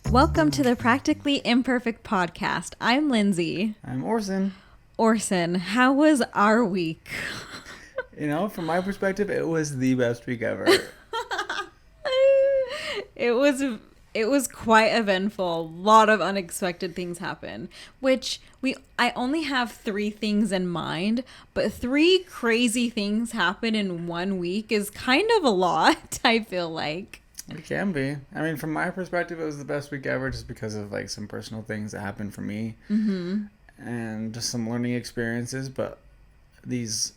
Welcome to the Practically Imperfect podcast. I'm Linzie. I'm Orson. Orson, how was our week? From my perspective, it was the best week ever. It was quite eventful. A lot of unexpected things happened, which I only have 3 things in mind, but 3 crazy things happen in 1 week is kind of a lot, I feel like. It can be. I mean, from my perspective, it was the best week ever just because of like some personal things that happened for me and just some learning experiences. But these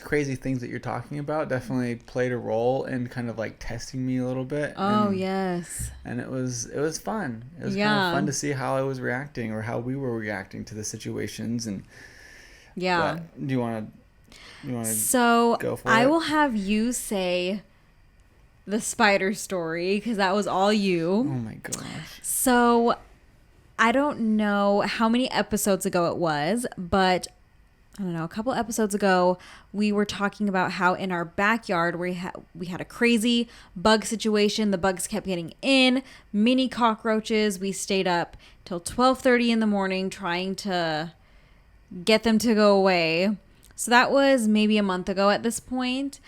crazy things that you're talking about definitely played a role in kind of like testing me a little bit. Yes. And it was fun. It was kind of fun to see how I was reacting or how we were reacting to the situations. And yeah. But do you want to So go for I it? will have you say the spider story because that was all you. Oh my gosh. So I don't know how many episodes ago it was, but I don't know, a couple episodes ago, we were talking about how in our backyard we had a crazy bug situation. The bugs kept getting in, mini cockroaches. We stayed up till 12:30 in the morning trying to get them to go away. So that was maybe a month ago at this point.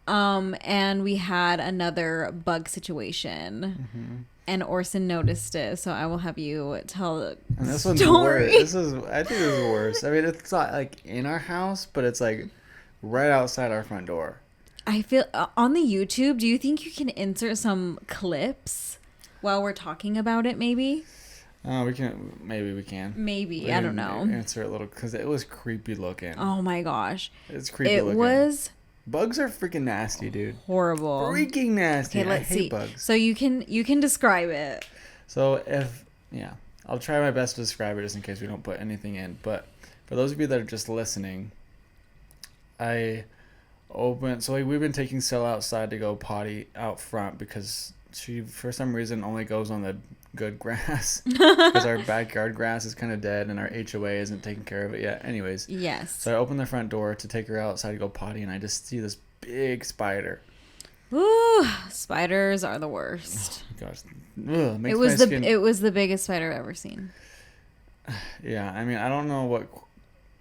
And we had another bug situation. And Orson noticed it, so I will have you tell the story. One's worse. I think this is worse. I mean, it's not like in our house, but it's like right outside our front door. I feel on the YouTube, do you think you can insert some clips while we're talking about it, maybe? We can. Maybe we can. Maybe. I don't know. Insert a little, because it was creepy looking. Oh my gosh. It's creepy looking. It was... Bugs are freaking nasty, dude. Horrible. Freaking nasty. Okay, let's I hate see. bugs. So you can describe it. So I'll try my best to describe it just in case we don't put anything in. But for those of you that are just listening, we've been taking Stella outside to go potty out front because she, for some reason, only goes on the good grass because our backyard grass is kind of dead and our HOA isn't taking care of it yet. Anyways. Yes. So I open the front door to take her outside to go potty and I just see this big spider. Ooh, spiders are the worst. Oh, gosh. Ugh, it was the biggest spider I've ever seen. Yeah, I mean, I don't know what...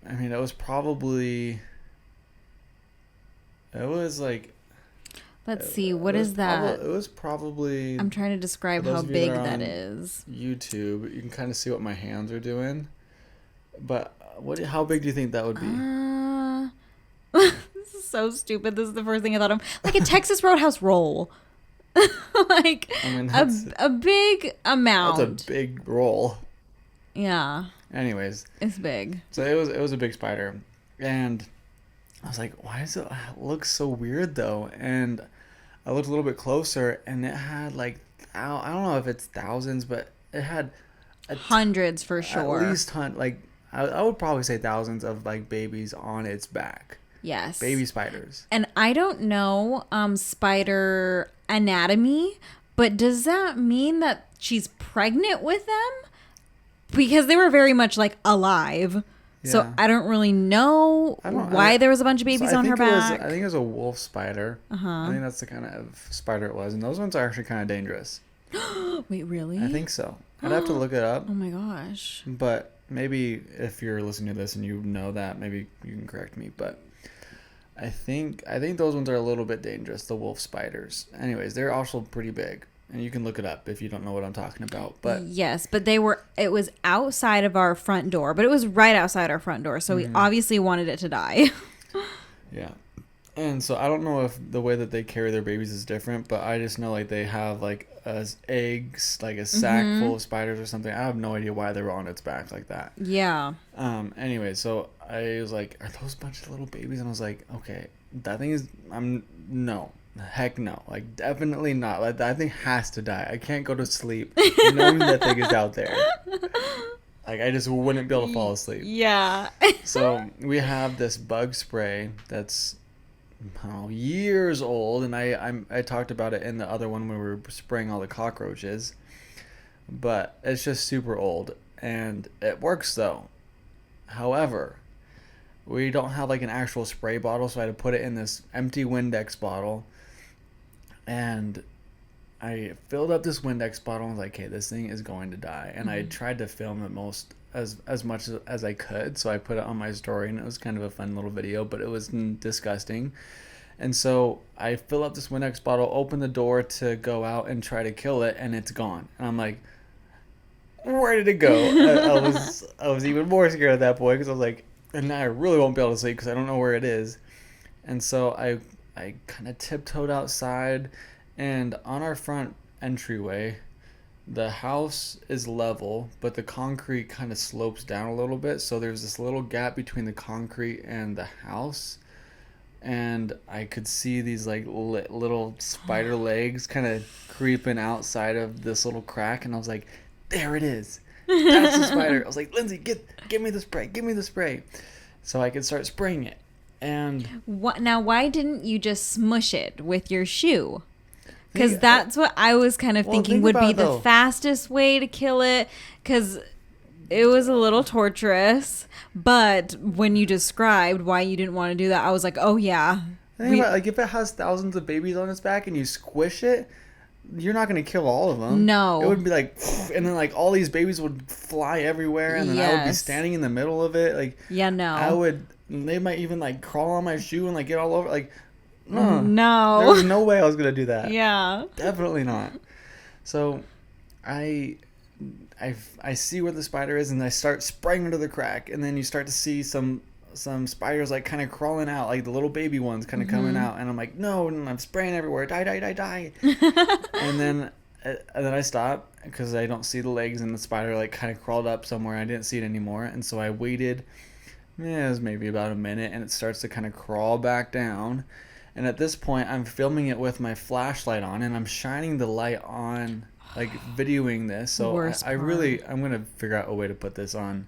I mean, it was like... Let's see, what is that? It was probably... I'm trying to describe how big that is. YouTube, you can kind of see what my hands are doing. But how big do you think that would be? This is so stupid. This is the first thing I thought of. Like a Texas Roadhouse roll. Like a big amount. That's a big roll. Yeah. Anyways. It's big. So it was a big spider. And I was like, why does it look so weird though? And I looked a little bit closer and it had like, I don't know if it's thousands, but it had hundreds for sure. At least I would probably say thousands of like babies on its back. Yes. Baby spiders. And I don't know spider anatomy, but does that mean that she's pregnant with them? Because they were very much like alive. Yeah. So I don't really know why there was a bunch of babies on her back. I think it was a wolf spider. I think that's the kind of spider it was. And those ones are actually kind of dangerous. Wait, really? I think so. I'd have to look it up. Oh my gosh. But maybe if you're listening to this and you know that, maybe you can correct me. But I think those ones are a little bit dangerous, the wolf spiders. Anyways, they're also pretty big. And you can look it up if you don't know what I'm talking about. But yes, but it was outside of our front door, but it was right outside our front door. So we obviously wanted it to die. Yeah. And so I don't know if the way that they carry their babies is different, but I just know like they have like eggs, like a sack full of spiders or something. I have no idea why they were on its back like that. Yeah. Anyway, so I was like, are those a bunch of little babies? And I was like, okay, that thing is, no. Heck no. Like, definitely not. Like, that thing has to die. I can't go to sleep knowing that thing is out there. Like, I just wouldn't be able to fall asleep. Yeah. So, we have this bug spray that's years old. And I talked about it in the other one when we were spraying all the cockroaches. But it's just super old. And it works, though. However, we don't have, like, an actual spray bottle. So, I had to put it in this empty Windex bottle. And I filled up this Windex bottle and was like, hey, this thing is going to die. And I tried to film it as much as I could. So I put it on my story, and it was kind of a fun little video, but it was disgusting. And so I fill up this Windex bottle, open the door to go out and try to kill it, and it's gone. And I'm like, where did it go? I was even more scared at that point, because I was like, and now I really won't be able to sleep because I don't know where it is. And so I kind of tiptoed outside, and on our front entryway, the house is level, but the concrete kind of slopes down a little bit. So there's this little gap between the concrete and the house. And I could see these like little spider legs kind of creeping outside of this little crack. And I was like, there it is. That's the spider. I was like, Lindsay, give me the spray. Give me the spray. So I could start spraying it. And now, why didn't you just smush it with your shoe? Because that's what I was kind of thinking would be the fastest way to kill it. Because it was a little torturous. But when you described why you didn't want to do that, I was like, oh, yeah. Like, if it has thousands of babies on its back and you squish it, you're not going to kill all of them. No. It would be like, and then like all these babies would fly everywhere, and then I would be standing in the middle of it. Like, yeah, no. They might even like crawl on my shoe and like get all over. Like, no. There was no way I was going to do that. Yeah. Definitely not. So I see where the spider is, and I start spraying into the crack, and then you start to see some spiders like kind of crawling out, like the little baby ones kind of coming out, and I'm like, no, and I'm spraying everywhere, die. and then I stop because I don't see the legs, and the spider like kind of crawled up somewhere. I didn't see it anymore, and so I waited. It was maybe about a minute, and it starts to kind of crawl back down. And at this point, I'm filming it with my flashlight on, and I'm shining the light on, like videoing this. So I'm gonna figure out a way to put this on.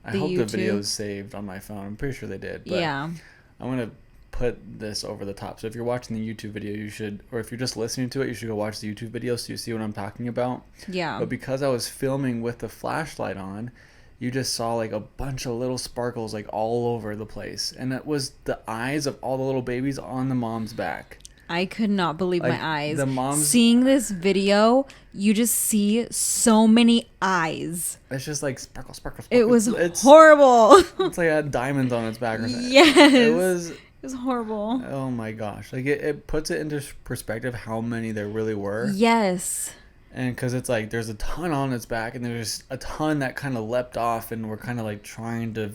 I hope the video is saved on my phone. I'm pretty sure they did. But yeah. I'm gonna put this over the top. So if you're watching the YouTube video, you should, or if you're just listening to it, you should go watch the YouTube video so you see what I'm talking about. Yeah. But because I was filming with the flashlight on, you just saw like a bunch of little sparkles like all over the place. And it was the eyes of all the little babies on the mom's back. I could not believe my eyes. Seeing this video, you just see so many eyes. It's just like sparkle. It was horrible. It's like it had diamonds on its back or something. Yes. It was horrible. Oh my gosh. Like it puts it into perspective how many there really were. Yes. And because it's like there's a ton on its back, and there's a ton that kind of leapt off, and we're kind of like trying to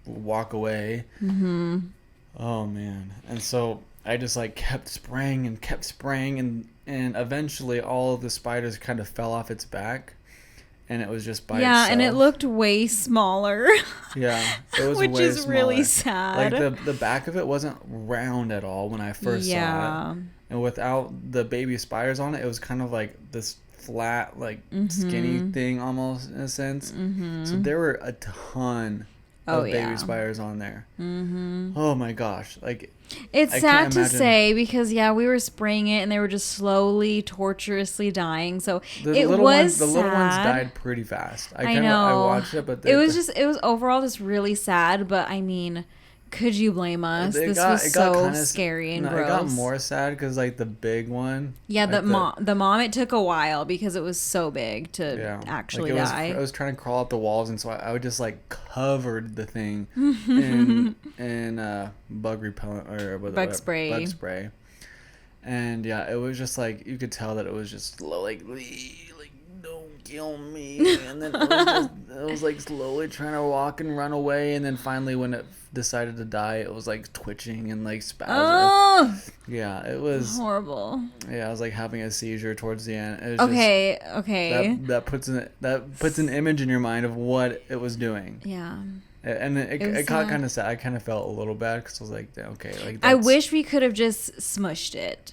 walk away. Mm-hmm. Oh man. And so I just like kept spraying, and eventually all of the spiders kind of fell off its back, and it was just by itself. Yeah, and it looked way smaller. Yeah, it was which way is smaller. Really sad. Like the back of it wasn't round at all when I first saw it, and without the baby spiders on it, it was kind of like this flat, like skinny thing almost in a sense. Mm-hmm. So there were a ton of baby spiders on there. Mm-hmm. Oh my gosh, like. It's sad to say because we were spraying it and they were just slowly, torturously dying. So the little ones died pretty fast. I know. I watched it, but it was overall just really sad. But I mean, could you blame us? This was so scary and gross. It got more sad because like the big one. Yeah, the mom. It took a while because it was so big to actually die. I was trying to crawl up the walls, and so I would just like covered the thing in bug repellent or bug spray. And yeah, it was just like you could tell that it was just slow, like don't kill me. And then it was like slowly trying to walk and run away, and then finally when it decided to die, it was like twitching and like spasming. Oh! Yeah, it was horrible. Yeah, I was like having a seizure towards the end. It was okay. That puts an image in your mind of what it was doing. Yeah. And it got kind of sad. I kind of felt a little bad because I was like, okay, like I wish we could have just smushed it.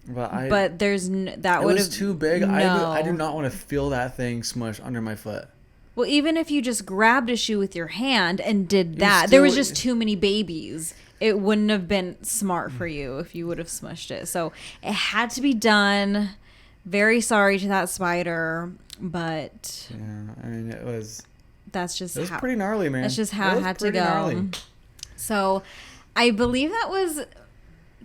But there's that would have. It was too big. No. I do not want to feel that thing smush under my foot. Well, even if you just grabbed a shoe with your hand and did that, there was just too many babies. It wouldn't have been smart for you if you would have smushed it. So it had to be done. Very sorry to that spider, but yeah, I mean it was pretty gnarly, man. That's just how it had to go. Gnarly. So I believe that was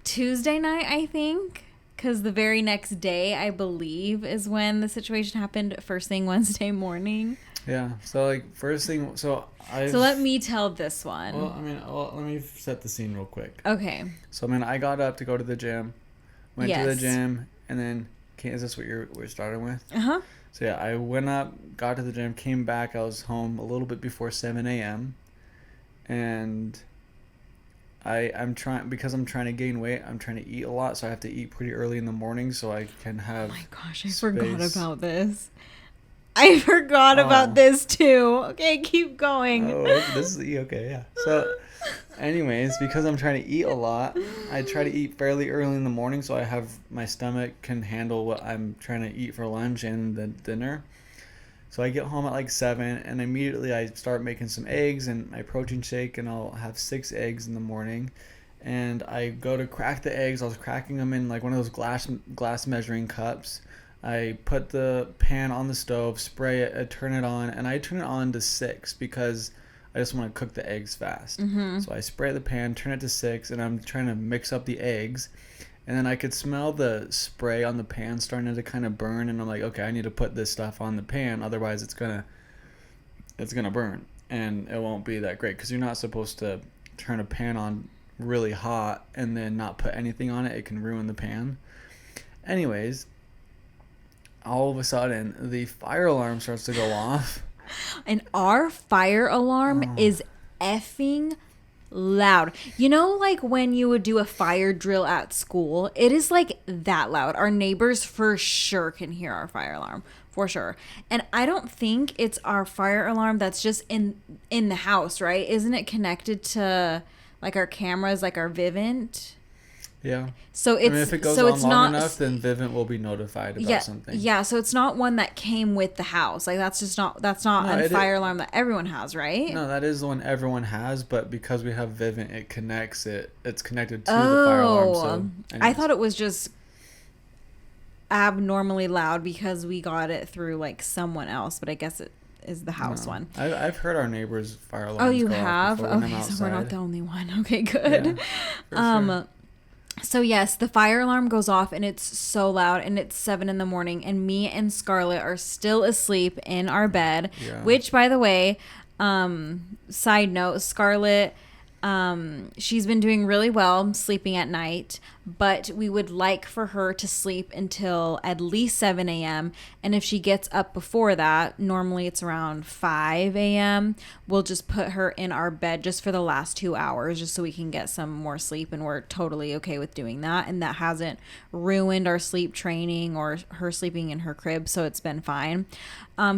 Tuesday night, I think. Because the very next day, I believe, is when the situation happened. First thing Wednesday morning. Yeah. So like first thing, so let me tell this one. Well, I mean, let me set the scene real quick. Okay. So I mean, I got up to go to the gym, went to the gym, and then is this what we're starting with? Uh-huh. So yeah, I went up, got to the gym, came back. I was home a little bit before 7 a.m. and I'm trying to gain weight. I'm trying to eat a lot, so I have to eat pretty early in the morning so I can have. Oh my gosh, I forgot about this. I forgot about this too. Okay, keep going. Oh, this is okay, yeah. So, anyways, because I'm trying to eat a lot, I try to eat fairly early in the morning so my stomach can handle what I'm trying to eat for lunch and the dinner. So I get home at like 7, and immediately I start making some eggs and my protein shake, and I'll have 6 eggs in the morning. And I go to crack the eggs. I was cracking them in like one of those glass measuring cups. I put the pan on the stove, spray it, turn it on, and I turn it on to 6 because I just want to cook the eggs fast. Mm-hmm. So I spray the pan, turn it to 6, and I'm trying to mix up the eggs. And then I could smell the spray on the pan starting to kind of burn, and I'm like, okay, I need to put this stuff on the pan, otherwise it's gonna burn, and it won't be that great because you're not supposed to turn a pan on really hot and then not put anything on it. It can ruin the pan. Anyways, all of a sudden the fire alarm starts to go off, and our fire alarm is effing loud. You know, like when you would do a fire drill at school, it is like that loud. Our neighbors for sure can hear our fire alarm, for sure. And I don't think it's our fire alarm that's just in the house, right? Isn't it connected to like our cameras, like our Vivint? Yeah. So it's, if it goes on long enough, then Vivint will be notified about something. Yeah, so it's not one that came with the house. Like that's not a fire alarm that everyone has, right? No, that is the one everyone has, but because we have Vivint, it's connected to the fire alarm. So I thought it was just abnormally loud because we got it through like someone else, but I guess it is the house one. I've heard our neighbor's fire alarm. Oh, you have? Okay, so we're not the only one. Okay, good. Yeah, sure. So yes, the fire alarm goes off and it's so loud, and it's 7 a.m, and me and Scarlett are still asleep in our bed, which, by the way, side note, Scarlett, she's been doing really well sleeping at night, but we would like for her to sleep until at least 7 a.m. And if she gets up before that, normally it's around 5 a.m., we'll just put her in our bed just for the last 2 hours, just so we can get some more sleep. And we're totally okay with doing that. And that hasn't ruined our sleep training or her sleeping in her crib. So it's been fine.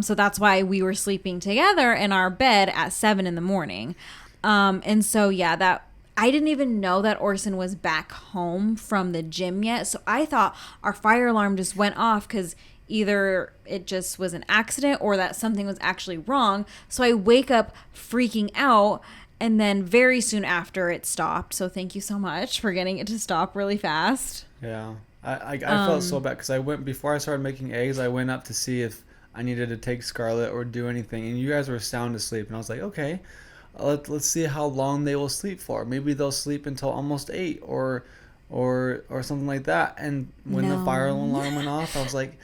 So that's why we were sleeping together in our bed at 7 a.m. And so, yeah, that I didn't even know that Orson was back home from the gym yet. So I thought our fire alarm just went off because either it just was an accident or that something was actually wrong. So I wake up freaking out, and then very soon after it stopped. So thank you so much for getting it to stop really fast. Yeah, I felt so bad because before I started making eggs, I went up to see if I needed to take Scarlett or do anything, and you guys were sound asleep, and I was like, okay. Let's see how long they will sleep for. Maybe they'll sleep until almost 8 or something like that. And when the fire alarm went off, I was like,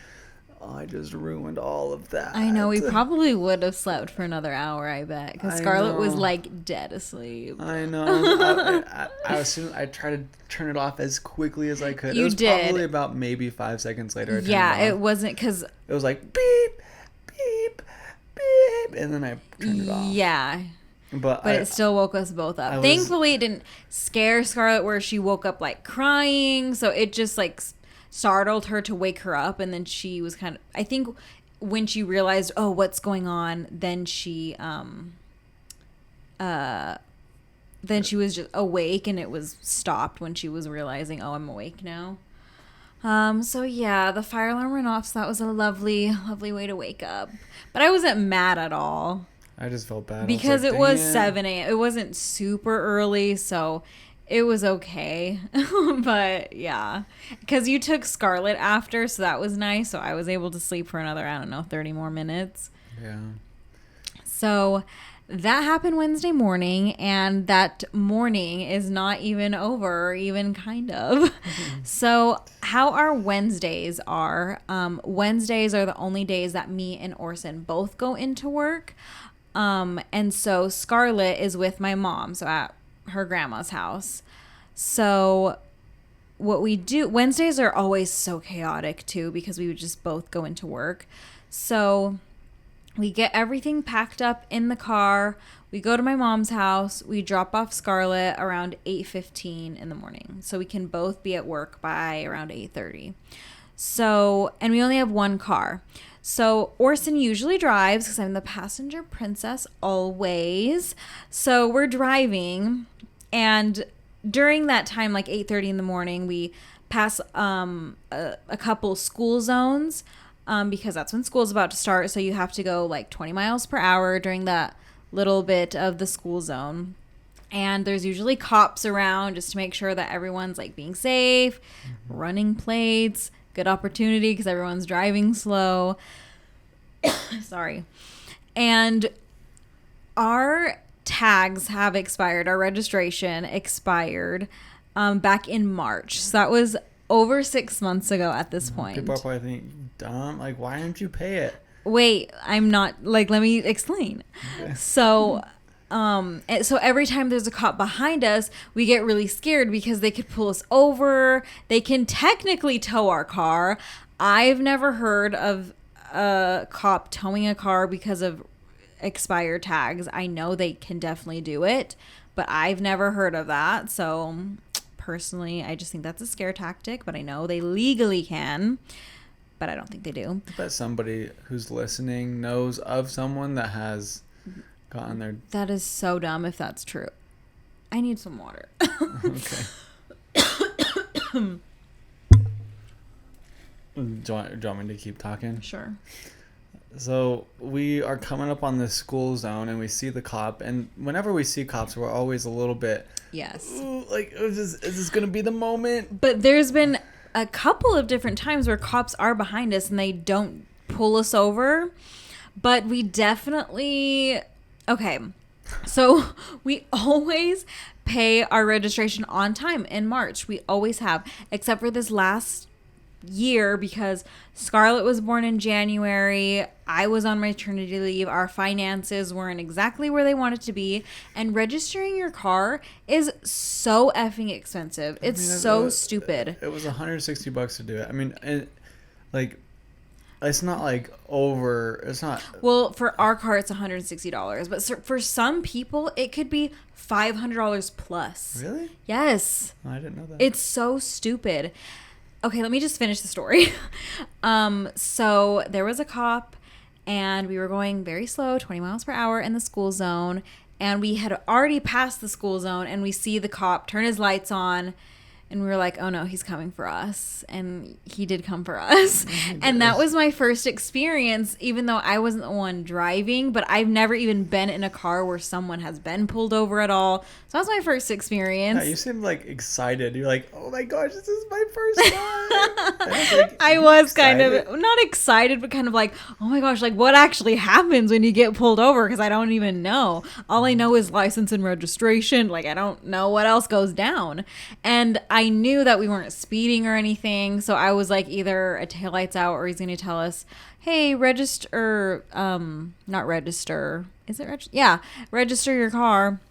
oh, I just ruined all of that. I know. We probably would have slept for another hour, I bet, because Scarlett was like dead asleep. I know. I tried to turn it off as quickly as I could. It was probably about maybe 5 seconds later. It wasn't because it was like beep, beep, beep, and then I turned it off. Yeah. But it still woke us both up. Thankfully, it didn't scare Scarlett where she woke up like crying. So it just like startled her to wake her up. And then she was kind of, I think when she realized, oh, what's going on, then she was just awake, and it was stopped when she was realizing, oh, I'm awake now. So yeah, the fire alarm went off. So that was a lovely, lovely way to wake up. But I wasn't mad at all. I just felt bad. Because it was 7 a.m. It wasn't super early, so it was okay. But yeah, because you took Scarlett after, so that was nice. So I was able to sleep for another, 30 more minutes. Yeah. So that happened Wednesday morning, and that morning is not even over, even kind of. So how our Wednesdays are, Wednesdays are the only days that me and Orson both go into work. And so Scarlett is with my mom, so at her grandma's house. So what we do, Wednesdays are always so chaotic too, because we would just both go into work. So we get everything packed up in the car. We go to my mom's house. We drop off Scarlett around 8:15 in the morning, so we can both be at work by around 8:30. So, and we only have one car. So Orson usually drives because I'm the passenger princess always. So we're driving, and during that time, like 8:30 in the morning, we pass a couple school zones. Because that's when school's about to start. So you have to go like 20 miles per hour during that little bit of the school zone. And there's usually cops around just to make sure that everyone's like being safe, running plates, good opportunity because everyone's driving slow. Sorry. And our tags have expired. Our registration expired back in March. So that was over 6 months ago at this point. People are probably thinking, dumb, like, why didn't you pay it? Wait, I'm not, like, let me explain. Okay. So every time there's a cop behind us, we get really scared because they could pull us over. They can technically tow our car. I've never heard of a cop towing a car because of expired tags. I know they can definitely do it, but I've never heard of that. So personally, I just think that's a scare tactic, but I know they legally can, but I don't think they do. I bet somebody who's listening knows of someone that has gotten their... That is so dumb if that's true. I need some water. Okay. Do you want me to keep talking? Sure. So we are coming up on this school zone and we see the cop, and whenever we see cops, we're always a little bit... Yes. Ooh, like, is this going to be the moment? But there's been a couple of different times where cops are behind us and they don't pull us over. But we definitely... Okay. So we always pay our registration on time in March. We always have. Except for this last year because Scarlett was born in January. I was on maternity leave. Our finances weren't exactly where they wanted to be, and registering your car is so effing expensive. It's stupid. It was $160 to do it. I mean, it's not like over. It's not. Well, for our car, it's $160, but for some people, it could be $500 plus. Really? Yes. I didn't know that. It's so stupid. Okay, let me just finish the story. So there was a cop, and we were going very slow, 20 miles per hour in the school zone, and we had already passed the school zone, and we see the cop turn his lights on, and we were like, oh no, he's coming for us. And he did come for us. And that was my first experience, even though I wasn't the one driving, but I've never even been in a car where someone has been pulled over at all. So that was my first experience. Yeah, you seemed like excited. You're like, oh my gosh, this is my first time. I was kind of, not excited, but kind of like, oh my gosh, like what actually happens when you get pulled over? Because I don't even know. All I know is license and registration. Like I don't know what else goes down. And I knew that we weren't speeding or anything, so I was like, either a taillight's out or he's going to tell us, hey, register, not register. Is it register? Yeah, register your car.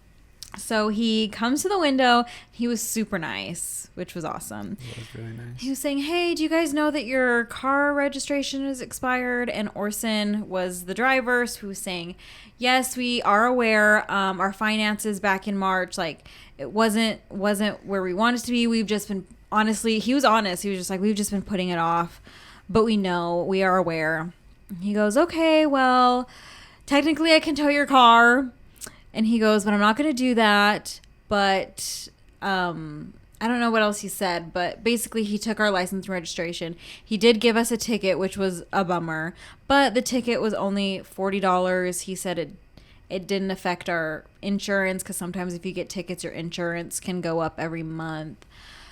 So he comes to the window. He was super nice, which was awesome. That was really nice. He was saying, hey, do you guys know that your car registration is expired? And Orson was the driver, so he was saying, yes, we are aware. Our finances back in March, like, it wasn't where we wanted to be. We've just been, honestly, he was honest. He was just like, we've just been putting it off, but we know, we are aware. He goes, okay, well, technically I can tow your car. And he goes, but I'm not going to do that. But I don't know what else he said, but basically he took our license and registration. He did give us a ticket, which was a bummer, but the ticket was only $40. He said it didn't affect our insurance because sometimes if you get tickets, your insurance can go up every month.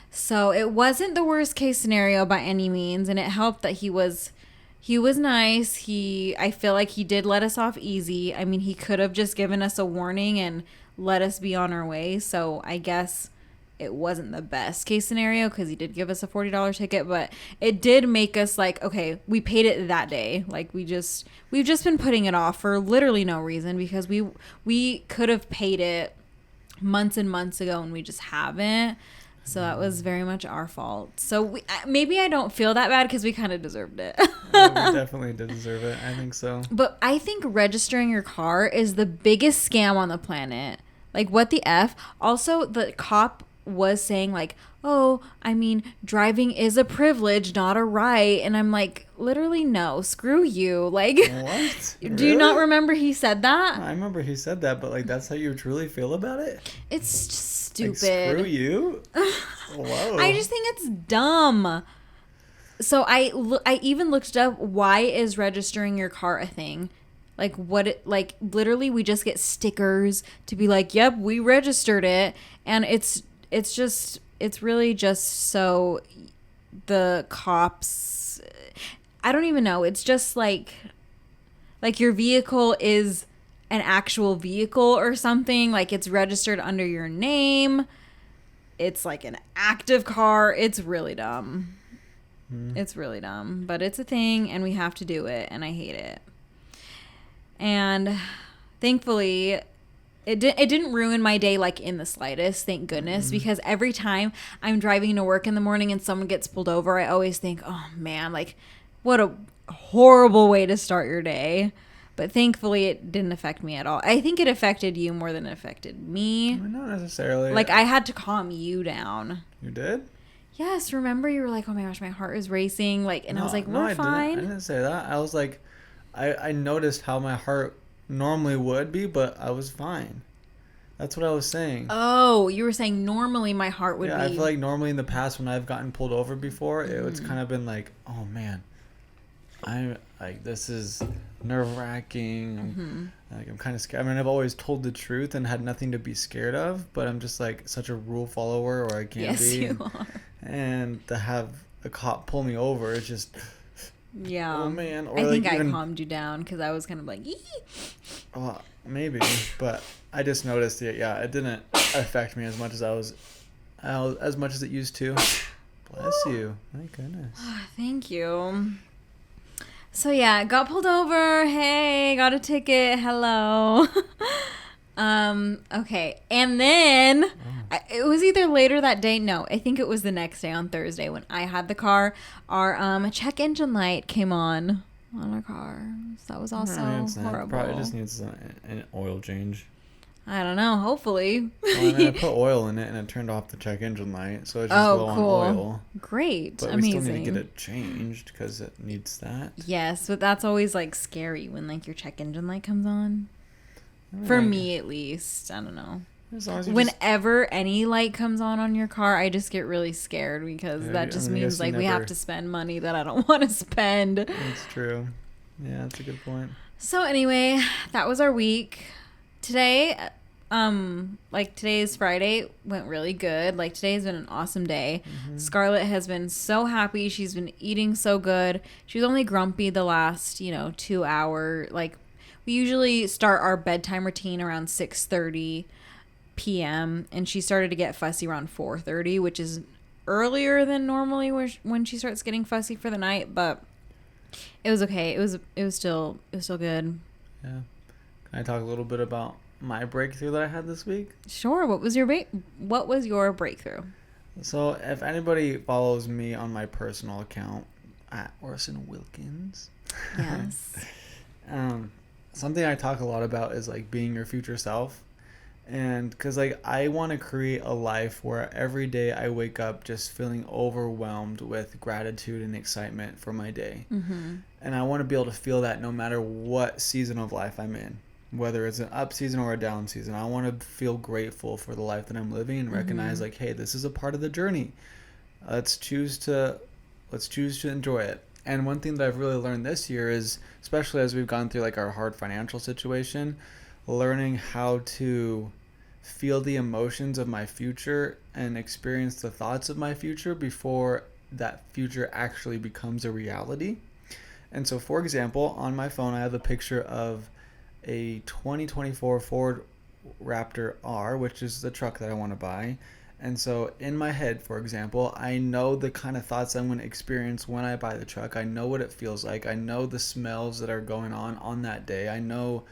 So it wasn't the worst case scenario by any means, and it helped that he was He was nice. I feel like he did let us off easy. I mean, he could have just given us a warning and let us be on our way. So I guess it wasn't the best case scenario because he did give us a $40 ticket, but it did make us like, okay, we paid it that day. Like we've just been putting it off for literally no reason because we could have paid it months and months ago and we just haven't. So that was very much our fault. So maybe I don't feel that bad because we kind of deserved it. Yeah, we definitely did deserve it. I think so. But I think registering your car is the biggest scam on the planet. Like, what the F? Also, the cop was saying, like, oh, I mean, driving is a privilege, not a right. And I'm like, literally, no. Screw you. Like, what? Do Really? you not remember he said that? I remember he said that, but, like, that's how you truly feel about it? It's just stupid. Like, screw you? Whoa. I just think it's dumb. So I even looked up, why is registering your car a thing? Like like literally we just get stickers to be like, yep, we registered it. And it's really just so the cops, I don't even know. It's just like your vehicle is an actual vehicle or something. Like it's registered under your name. It's like an active car. It's really dumb. It's really dumb, but it's a thing and we have to do it and I hate it. And thankfully it didn't ruin my day like in the slightest, thank goodness, because every time I'm driving to work in the morning and someone gets pulled over, I always think, oh man, like what a horrible way to start your day. But thankfully it didn't affect me at all. I think it affected you more than it affected me. Not necessarily. Like I had to calm you down. You did? Yes, remember you were like, oh my gosh, my heart is racing. Like, and I was like, we're fine. I didn't say that. I was like, I noticed how my heart normally would be, but I was fine. That's what I was saying. Oh, you were saying normally my heart would be. Yeah, I feel like normally in the past when I've gotten pulled over before, it's kind of been like, oh man, I'm like, this is nerve-wracking. Like I'm kind of scared. I mean, I've always told the truth and had nothing to be scared of, but I'm just like such a rule follower, or I can't yes, be. Yes, you are. And to have a cop pull me over, it's just, yeah. oh man. Or I think like I calmed you down because I was kind of like, ee. Oh, maybe, but I just noticed it. Yeah, it didn't affect me as much as as much as it used to. Bless you. My goodness. Thank you. So yeah, got pulled over. Hey, got a ticket. Hello. Okay. And then it was either later that day. No, I think it was the next day on Thursday when I had the car. Our check engine light came on our car. So that was also horrible. Probably just needs an oil change. I don't know. Hopefully. Well, I mean, I put oil in it and it turned off the check engine light, so it's just low on oil. Great. But amazing. We still need to get it changed because it needs that. Yes, but that's always like scary when like your check engine light comes on. For me, at least. I don't know. Whenever any light comes on your car, I just get really scared because that just means like we have to spend money that I don't want to spend. That's true. Yeah, that's a good point. So anyway, that was our week. Today, like today's Friday, went really good. Like today's been an awesome day. Scarlett has been so happy. She's been eating so good. She was only grumpy the last, 2 hour. Like we usually start our bedtime routine around 6:30 p.m. and she started to get fussy around 4:30, which is earlier than normally when she starts getting fussy for the night. But it was okay. It was still good. Yeah. Can I talk a little bit about my breakthrough that I had this week? Sure. What was your breakthrough? So if anybody follows me on my personal account at Orson Wilkins, yes. Something I talk a lot about is like being your future self. And because like I want to create a life where every day I wake up just feeling overwhelmed with gratitude and excitement for my day. And I want to be able to feel that no matter what season of life I'm in, whether it's an up season or a down season. I want to feel grateful for the life that I'm living and recognize like, hey, this is a part of the journey. Let's choose to enjoy it. And one thing that I've really learned this year is, especially as we've gone through like our hard financial situation, learning how to feel the emotions of my future and experience the thoughts of my future before that future actually becomes a reality. And so, for example, on my phone, I have a picture of a 2024 Ford Raptor R, which is the truck that I want to buy. And so in my head, for example, I know the kind of thoughts I'm going to experience when I buy the truck. I know what it feels like. I know the smells that are going on that day. I know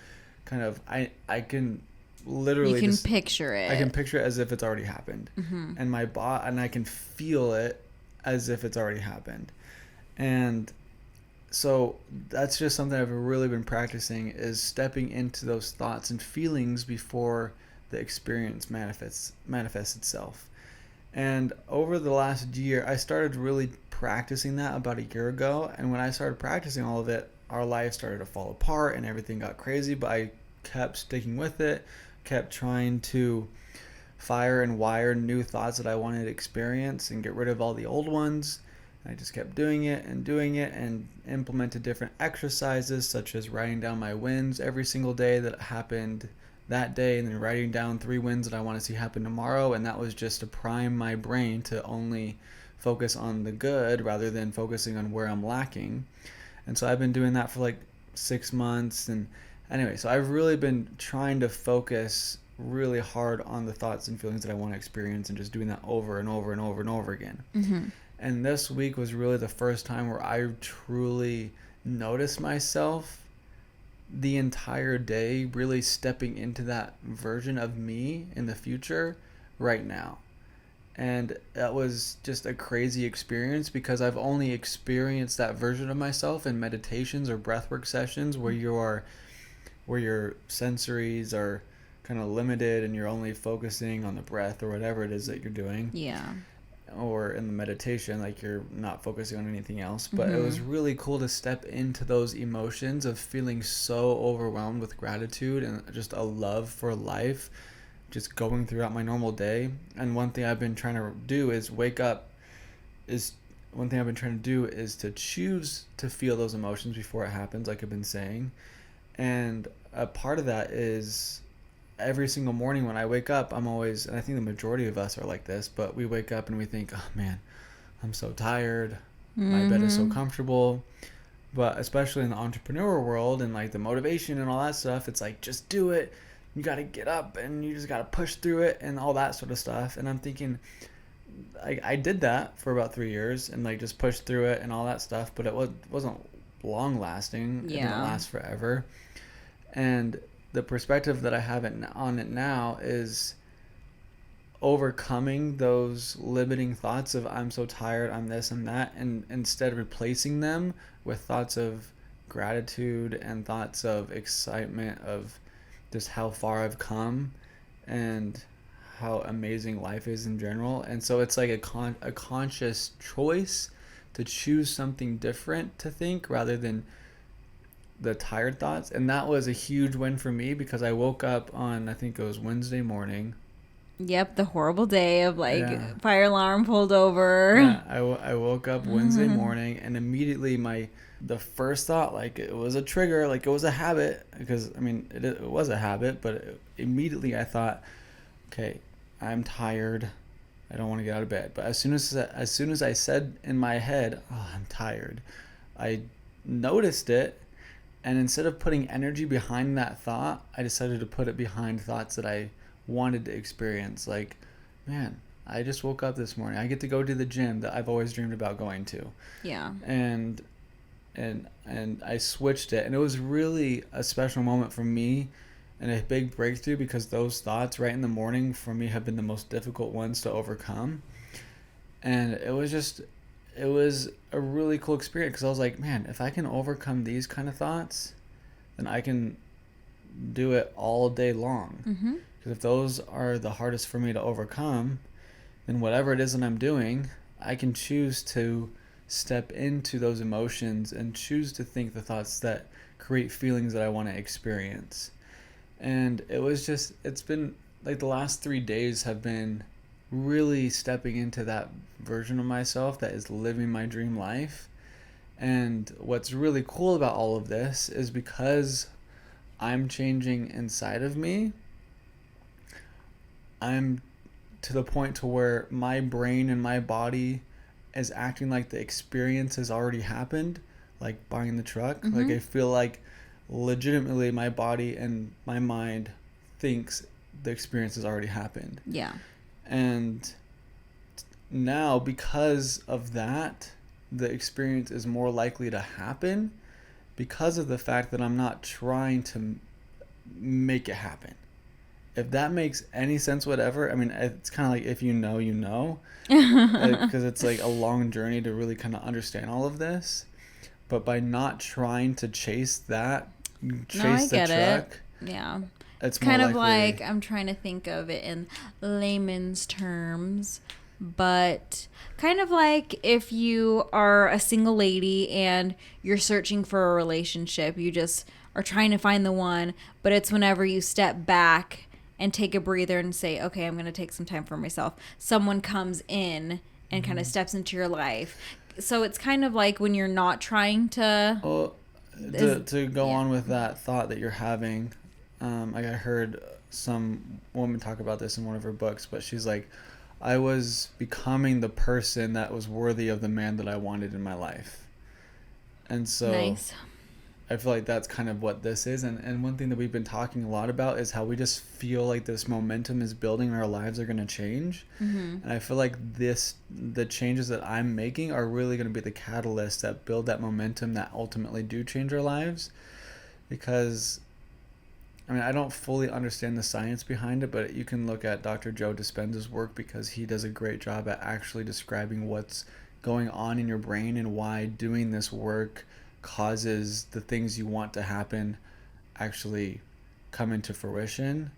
kind of I can literally You can just picture I can it. picture it as if it's already happened. And and I can feel it as if it's already happened. And so that's just something I've really been practicing, is stepping into those thoughts and feelings before the experience manifests itself. And over the last year, I started really practicing that about a year ago. And when I started practicing all of it, our life started to fall apart and everything got crazy. But I kept sticking with it, kept trying to fire and wire new thoughts that I wanted to experience and get rid of all the old ones. I just kept doing it and implemented different exercises, such as writing down my wins every single day that happened that day, and then writing down 3 wins that I want to see happen tomorrow. And that was just to prime my brain to only focus on the good rather than focusing on where I'm lacking. And so I've been doing that for like 6 months. And anyway, so I've really been trying to focus really hard on the thoughts and feelings that I want to experience, and just doing that over and over and over and over again. And this week was really the first time where I truly noticed myself the entire day really stepping into that version of me in the future right now. And that was just a crazy experience, because I've only experienced that version of myself in meditations or breathwork sessions where your sensories are kind of limited and you're only focusing on the breath or whatever it is that you're doing. Yeah. Or in the meditation, like you're not focusing on anything else. But it was really cool to step into those emotions of feeling so overwhelmed with gratitude and just a love for life, just going throughout my normal day. And one thing I've been trying to do is to choose to feel those emotions before it happens, like I've been saying. And a part of that is every single morning when I wake up, I'm always, and I think the majority of us are like this, but we wake up and we think, oh man, I'm so tired. My bed is so comfortable. But especially in the entrepreneur world and like the motivation and all that stuff, it's like, just do it. You got to get up and you just got to push through it and all that sort of stuff. And I'm thinking, I did that for about 3 years and like just pushed through it and all that stuff, but it wasn't long lasting. It didn't last forever. And the perspective that I have on it now is overcoming those limiting thoughts of I'm so tired, I'm this, I'm that, and instead replacing them with thoughts of gratitude and thoughts of excitement of just how far I've come and how amazing life is in general. And so it's like a conscious choice to choose something different to think rather than the tired thoughts. And that was a huge win for me, because I woke up on, I think it was Wednesday morning. Yep, the horrible day of like fire alarm pulled over. Yeah, I woke up Wednesday morning, and immediately the first thought, like it was a trigger, like it was a habit, because I mean it was a habit, but immediately I thought, okay, I'm tired, I don't want to get out of bed. But as soon as I said in my head, oh, I'm tired, I noticed it. And instead of putting energy behind that thought, I decided to put it behind thoughts that I wanted to experience. Like, man, I just woke up this morning. I get to go to the gym that I've always dreamed about going to. Yeah. And I switched it. And it was really a special moment for me and a big breakthrough, because those thoughts right in the morning for me have been the most difficult ones to overcome. And it was a really cool experience, because I was like, man, if I can overcome these kind of thoughts, then I can do it all day long. Because if those are the hardest for me to overcome, then whatever it is that I'm doing, I can choose to step into those emotions and choose to think the thoughts that create feelings that I want to experience. And it's been like the last 3 days have been really stepping into that version of myself that is living my dream life. And what's really cool about all of this is because I'm changing inside of me, I'm to the point to where my brain and my body is acting like the experience has already happened like buying the truck. Like I feel like legitimately my body and my mind thinks the experience has already happened. Yeah. And now, because of that, the experience is more likely to happen because of the fact that I'm not trying to make it happen. If that makes any sense, whatever. I mean, it's kind of like if you know, you know, because it's like a long journey to really kind of understand all of this. But by not trying to chase that, chase the truck, yeah, it's kind more of likely, like, I'm trying to think of it in layman's terms, but kind of like if you are a single lady and you're searching for a relationship, you just are trying to find the one, but it's whenever you step back and take a breather and say, okay, I'm going to take some time for myself, someone comes in and kind of steps into your life. So it's kind of like when you're not trying to... Well, to go on with that thought that you're having, like I heard some woman talk about this in one of her books, but she's like, I was becoming the person that was worthy of the man that I wanted in my life. And so Nice. I feel like that's kind of what this is. And one thing that we've been talking a lot about is how we just feel like this momentum is building and our lives are going to change. And I feel like the changes that I'm making are really going to be the catalyst that build that momentum that ultimately do change our lives. Because, I mean, I don't fully understand the science behind it, but you can look at Dr. Joe Dispenza's work because he does a great job at actually describing what's going on in your brain and why doing this work causes the things you want to happen actually come into fruition.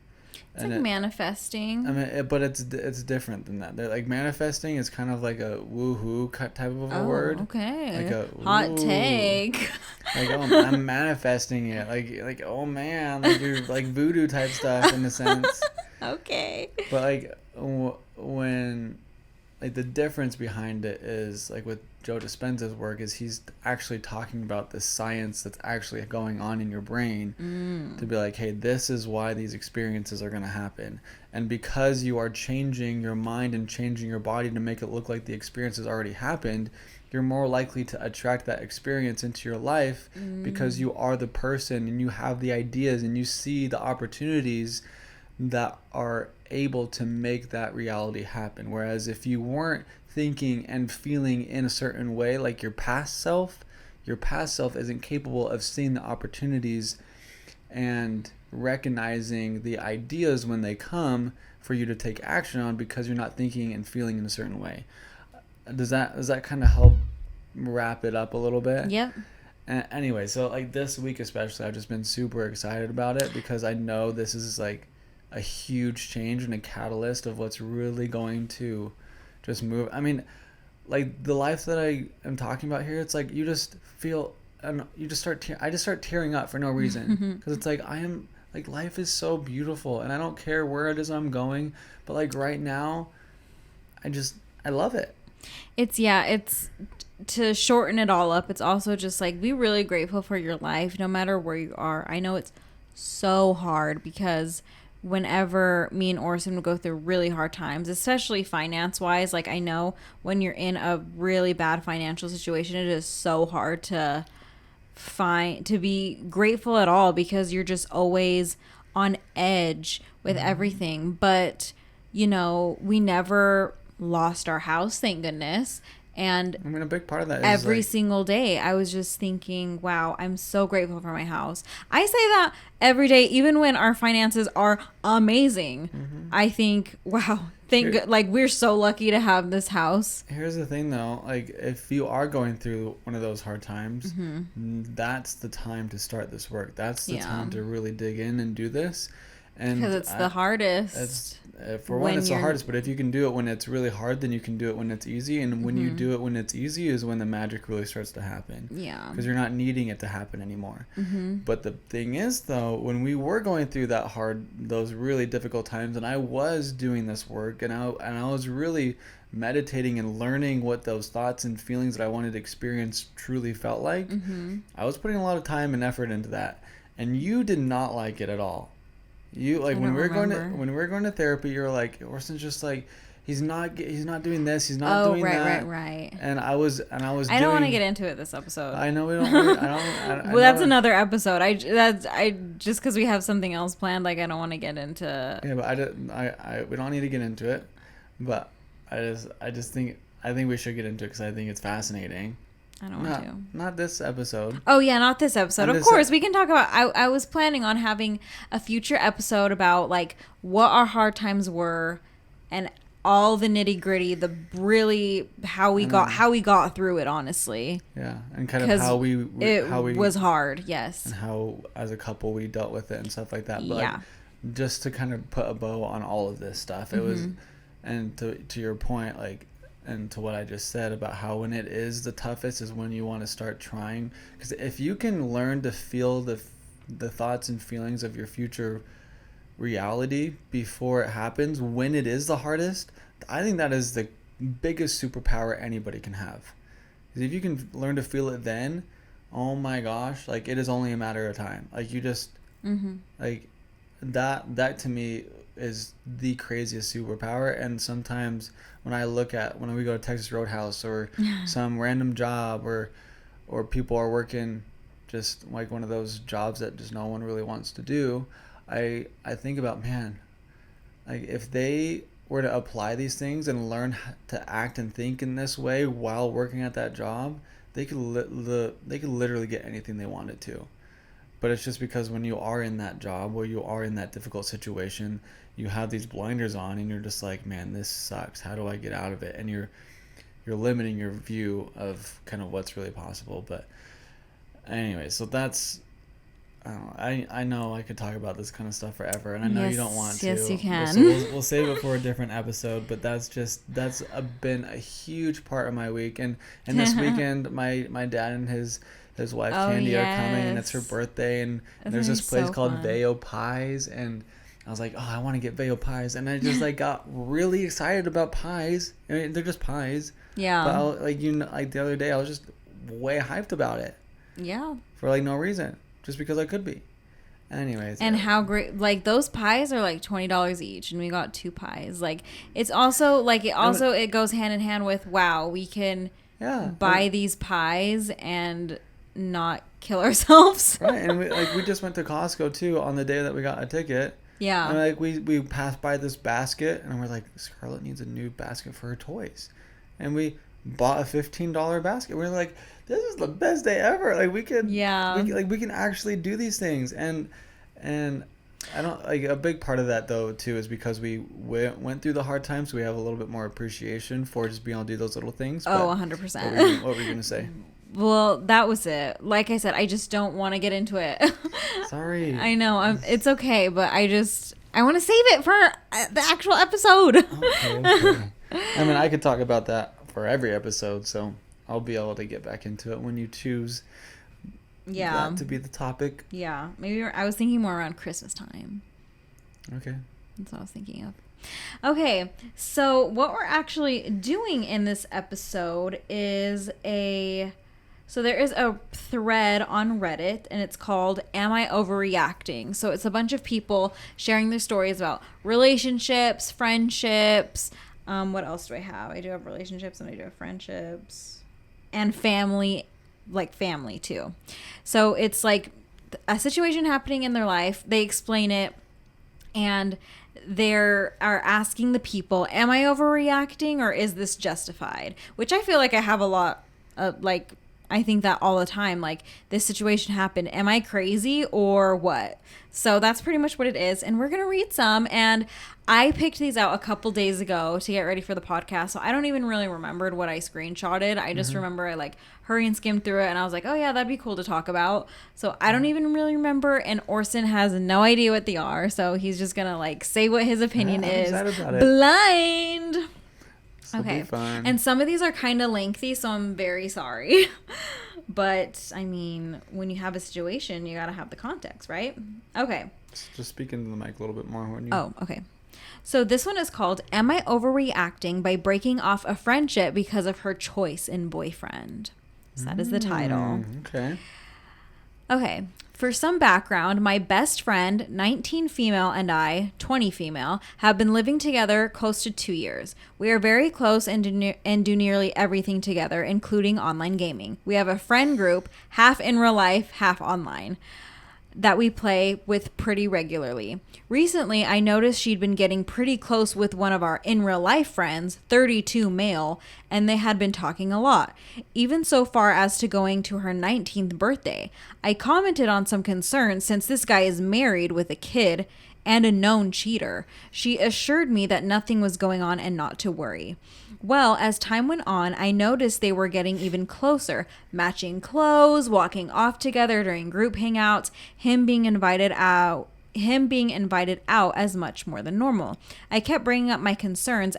It's like manifesting. I mean, but it's different than that. They're like manifesting is kind of like a woohoo type of a word. Okay. Like a hot ooh, take. Like, oh, I'm manifesting it. Like oh man, like you're like voodoo type stuff in a sense. Okay. But like when like the difference behind it is like with Joe Dispenza's work is he's actually talking about the science that's actually going on in your brain to be like, hey, this is why these experiences are going to happen. And because you are changing your mind and changing your body to make it look like the experience has already happened, you're more likely to attract that experience into your life because you are the person and you have the ideas and you see the opportunities that are able to make that reality happen. Whereas if you weren't thinking and feeling in a certain way, like your past self isn't capable of seeing the opportunities and recognizing the ideas when they come for you to take action on because you're not thinking and feeling in a certain way. Does that kind of help wrap it up a little bit? Yep. Anyway, so like this week especially, I've just been super excited about it because I know this is like a huge change and a catalyst of what's really going to just move. I mean, like the life that I am talking about here, it's like you just feel and you just I just start tearing up for no reason because it's like I am like life is so beautiful and I don't care where it is I'm going, but like right now I love it. It's to shorten it all up, it's also just like be really grateful for your life no matter where you are. I know it's so hard because whenever me and Orson would go through really hard times, especially finance wise, like I know when you're in a really bad financial situation, it is so hard to be grateful at all because you're just always on edge with everything. But we never lost our house, thank goodness. And I mean, a big part of that is every single day I was just thinking, wow, I'm so grateful for my house. I say that every day, even when our finances are amazing. I think, wow, like we're so lucky to have this house. Here's the thing though, like if you are going through one of those hard times, that's the time to start this work. That's the time to really dig in and do this. And because it's the hardest. It's for one, it's the hardest, but if you can do it when it's really hard, then you can do it when it's easy. And when you do it when it's easy is when the magic really starts to happen. Yeah. Because you're not needing it to happen anymore. But the thing is, though, when we were going through those really difficult times, and I was doing this work, and I was really meditating and learning what those thoughts and feelings that I wanted to experience truly felt like, I was putting a lot of time and effort into that. And you did not like it at all. You like when we were going to therapy, you were like, Orson's just like, he's not doing this, he's not doing that. Right. And I don't want to get into it this episode. I know we don't. I well, that's another episode. I just because we have something else planned, like I don't want to get into. Yeah, but we don't need to get into it. But I think we should get into it because I think it's fascinating. I don't want to. Not this episode. Oh yeah, not this episode. Of course, we can talk about. I was planning on having a future episode about like what our hard times were, and all the nitty gritty, the really how we got through it. Honestly. Yeah, and kind of how we was hard. Yes. And how as a couple we dealt with it and stuff like that. But like, just to kind of put a bow on all of this stuff, it was, and to your point, like. And to what I just said about how when it is the toughest is when you want to start trying. Because if you can learn to feel the thoughts and feelings of your future reality before it happens, when it is the hardest, I think that is the biggest superpower anybody can have. Because if you can learn to feel it then, oh my gosh, like it is only a matter of time. Like you just, like that to me is the craziest superpower. And sometimes when we go to Texas Roadhouse or some random job or people are working just like one of those jobs that just no one really wants to do, I think about, man, like if they were to apply these things and learn to act and think in this way while working at that job, they could literally get anything they wanted to. But it's just because when you are in that job or you are in that difficult situation, you have these blinders on and you're just like, man, this sucks. How do I get out of it? And you're limiting your view of kind of what's really possible. But anyway, so that's, I know I could talk about this kind of stuff forever, and I know you don't want to. Yes, you can. So we'll save it for a different episode. But that's been a huge part of my week. And this weekend, my dad and his wife Candy are coming, and it's her birthday, and there's this place called Veo Pies, and I was like, oh, I want to get Veo Pies, and I just like got really excited about pies. I mean, they're just pies. Yeah. But like the other day, I was just way hyped about it. Yeah. For like no reason, just because I could be. Anyways. And how great! Like those pies are like $20 each, and we got 2 pies. Like it's also like it goes hand in hand with we can buy these pies and not kill ourselves. Right, and we just went to Costco too on the day that we got a ticket. Yeah. And like we passed by this basket, and we're like, Scarlett needs a new basket for her toys, and we bought a $15 basket. We're like, this is the best day ever. Like we can actually do these things, and I don't like a big part of that though too is because we went through the hard times. So we have a little bit more appreciation for just being able to do those little things. 100%. What were you gonna say? Well, that was it. Like I said, I just don't want to get into it. Sorry. I know. It's okay, but I want to save it for the actual episode. Okay. I mean, I could talk about that for every episode, so I'll be able to get back into it when you choose that to be the topic. Yeah. Maybe I was thinking more around Christmas time. Okay. That's what I was thinking of. Okay, so what we're actually doing in this episode is so there is a thread on Reddit, and it's called Am I Overreacting? So it's a bunch of people sharing their stories about relationships, friendships. What else do I have? I do have relationships, and I do have friendships. And family, like family too. So it's like a situation happening in their life. They explain it, and they are asking the people, am I overreacting or is this justified? Which I feel like I have a lot of, like, I think that all the time, like, this situation happened. Am I crazy or what? So that's pretty much what it is. And we're going to read some. And I picked these out a couple days ago to get ready for the podcast. So I don't even really remember what I screenshotted. I just remember I like hurry and skim through it. And I was like, oh yeah, that'd be cool to talk about. So I don't even really remember. And Orson has no idea what they are. So he's just going to like say what his opinion is. Blind. Okay. And some of these are kind of lengthy, so I'm very sorry. But, I mean, when you have a situation, you got to have the context, right? Okay. Just speak into the mic a little bit more. When you... Oh, okay. So this one is called Am I Overreacting by Breaking Off a Friendship Because of Her Choice in Boyfriend? So that is the title. Okay. Okay. For some background, my best friend, 19 female, and I, 20 female, have been living together close to 2 years. We are very close and do nearly everything together, including online gaming. We have a friend group, half in real life, half online, that we play with pretty regularly. Recently, I noticed she'd been getting pretty close with one of our in real life friends, 32 male, and they had been talking a lot, even so far as to going to her 19th birthday. I commented on some concerns since this guy is married with a kid and a known cheater. She assured me that nothing was going on and not to worry. Well, as time went on, I noticed they were getting even closer, matching clothes, walking off together during group hangouts, him being invited out as much more than normal. I kept bringing up my concerns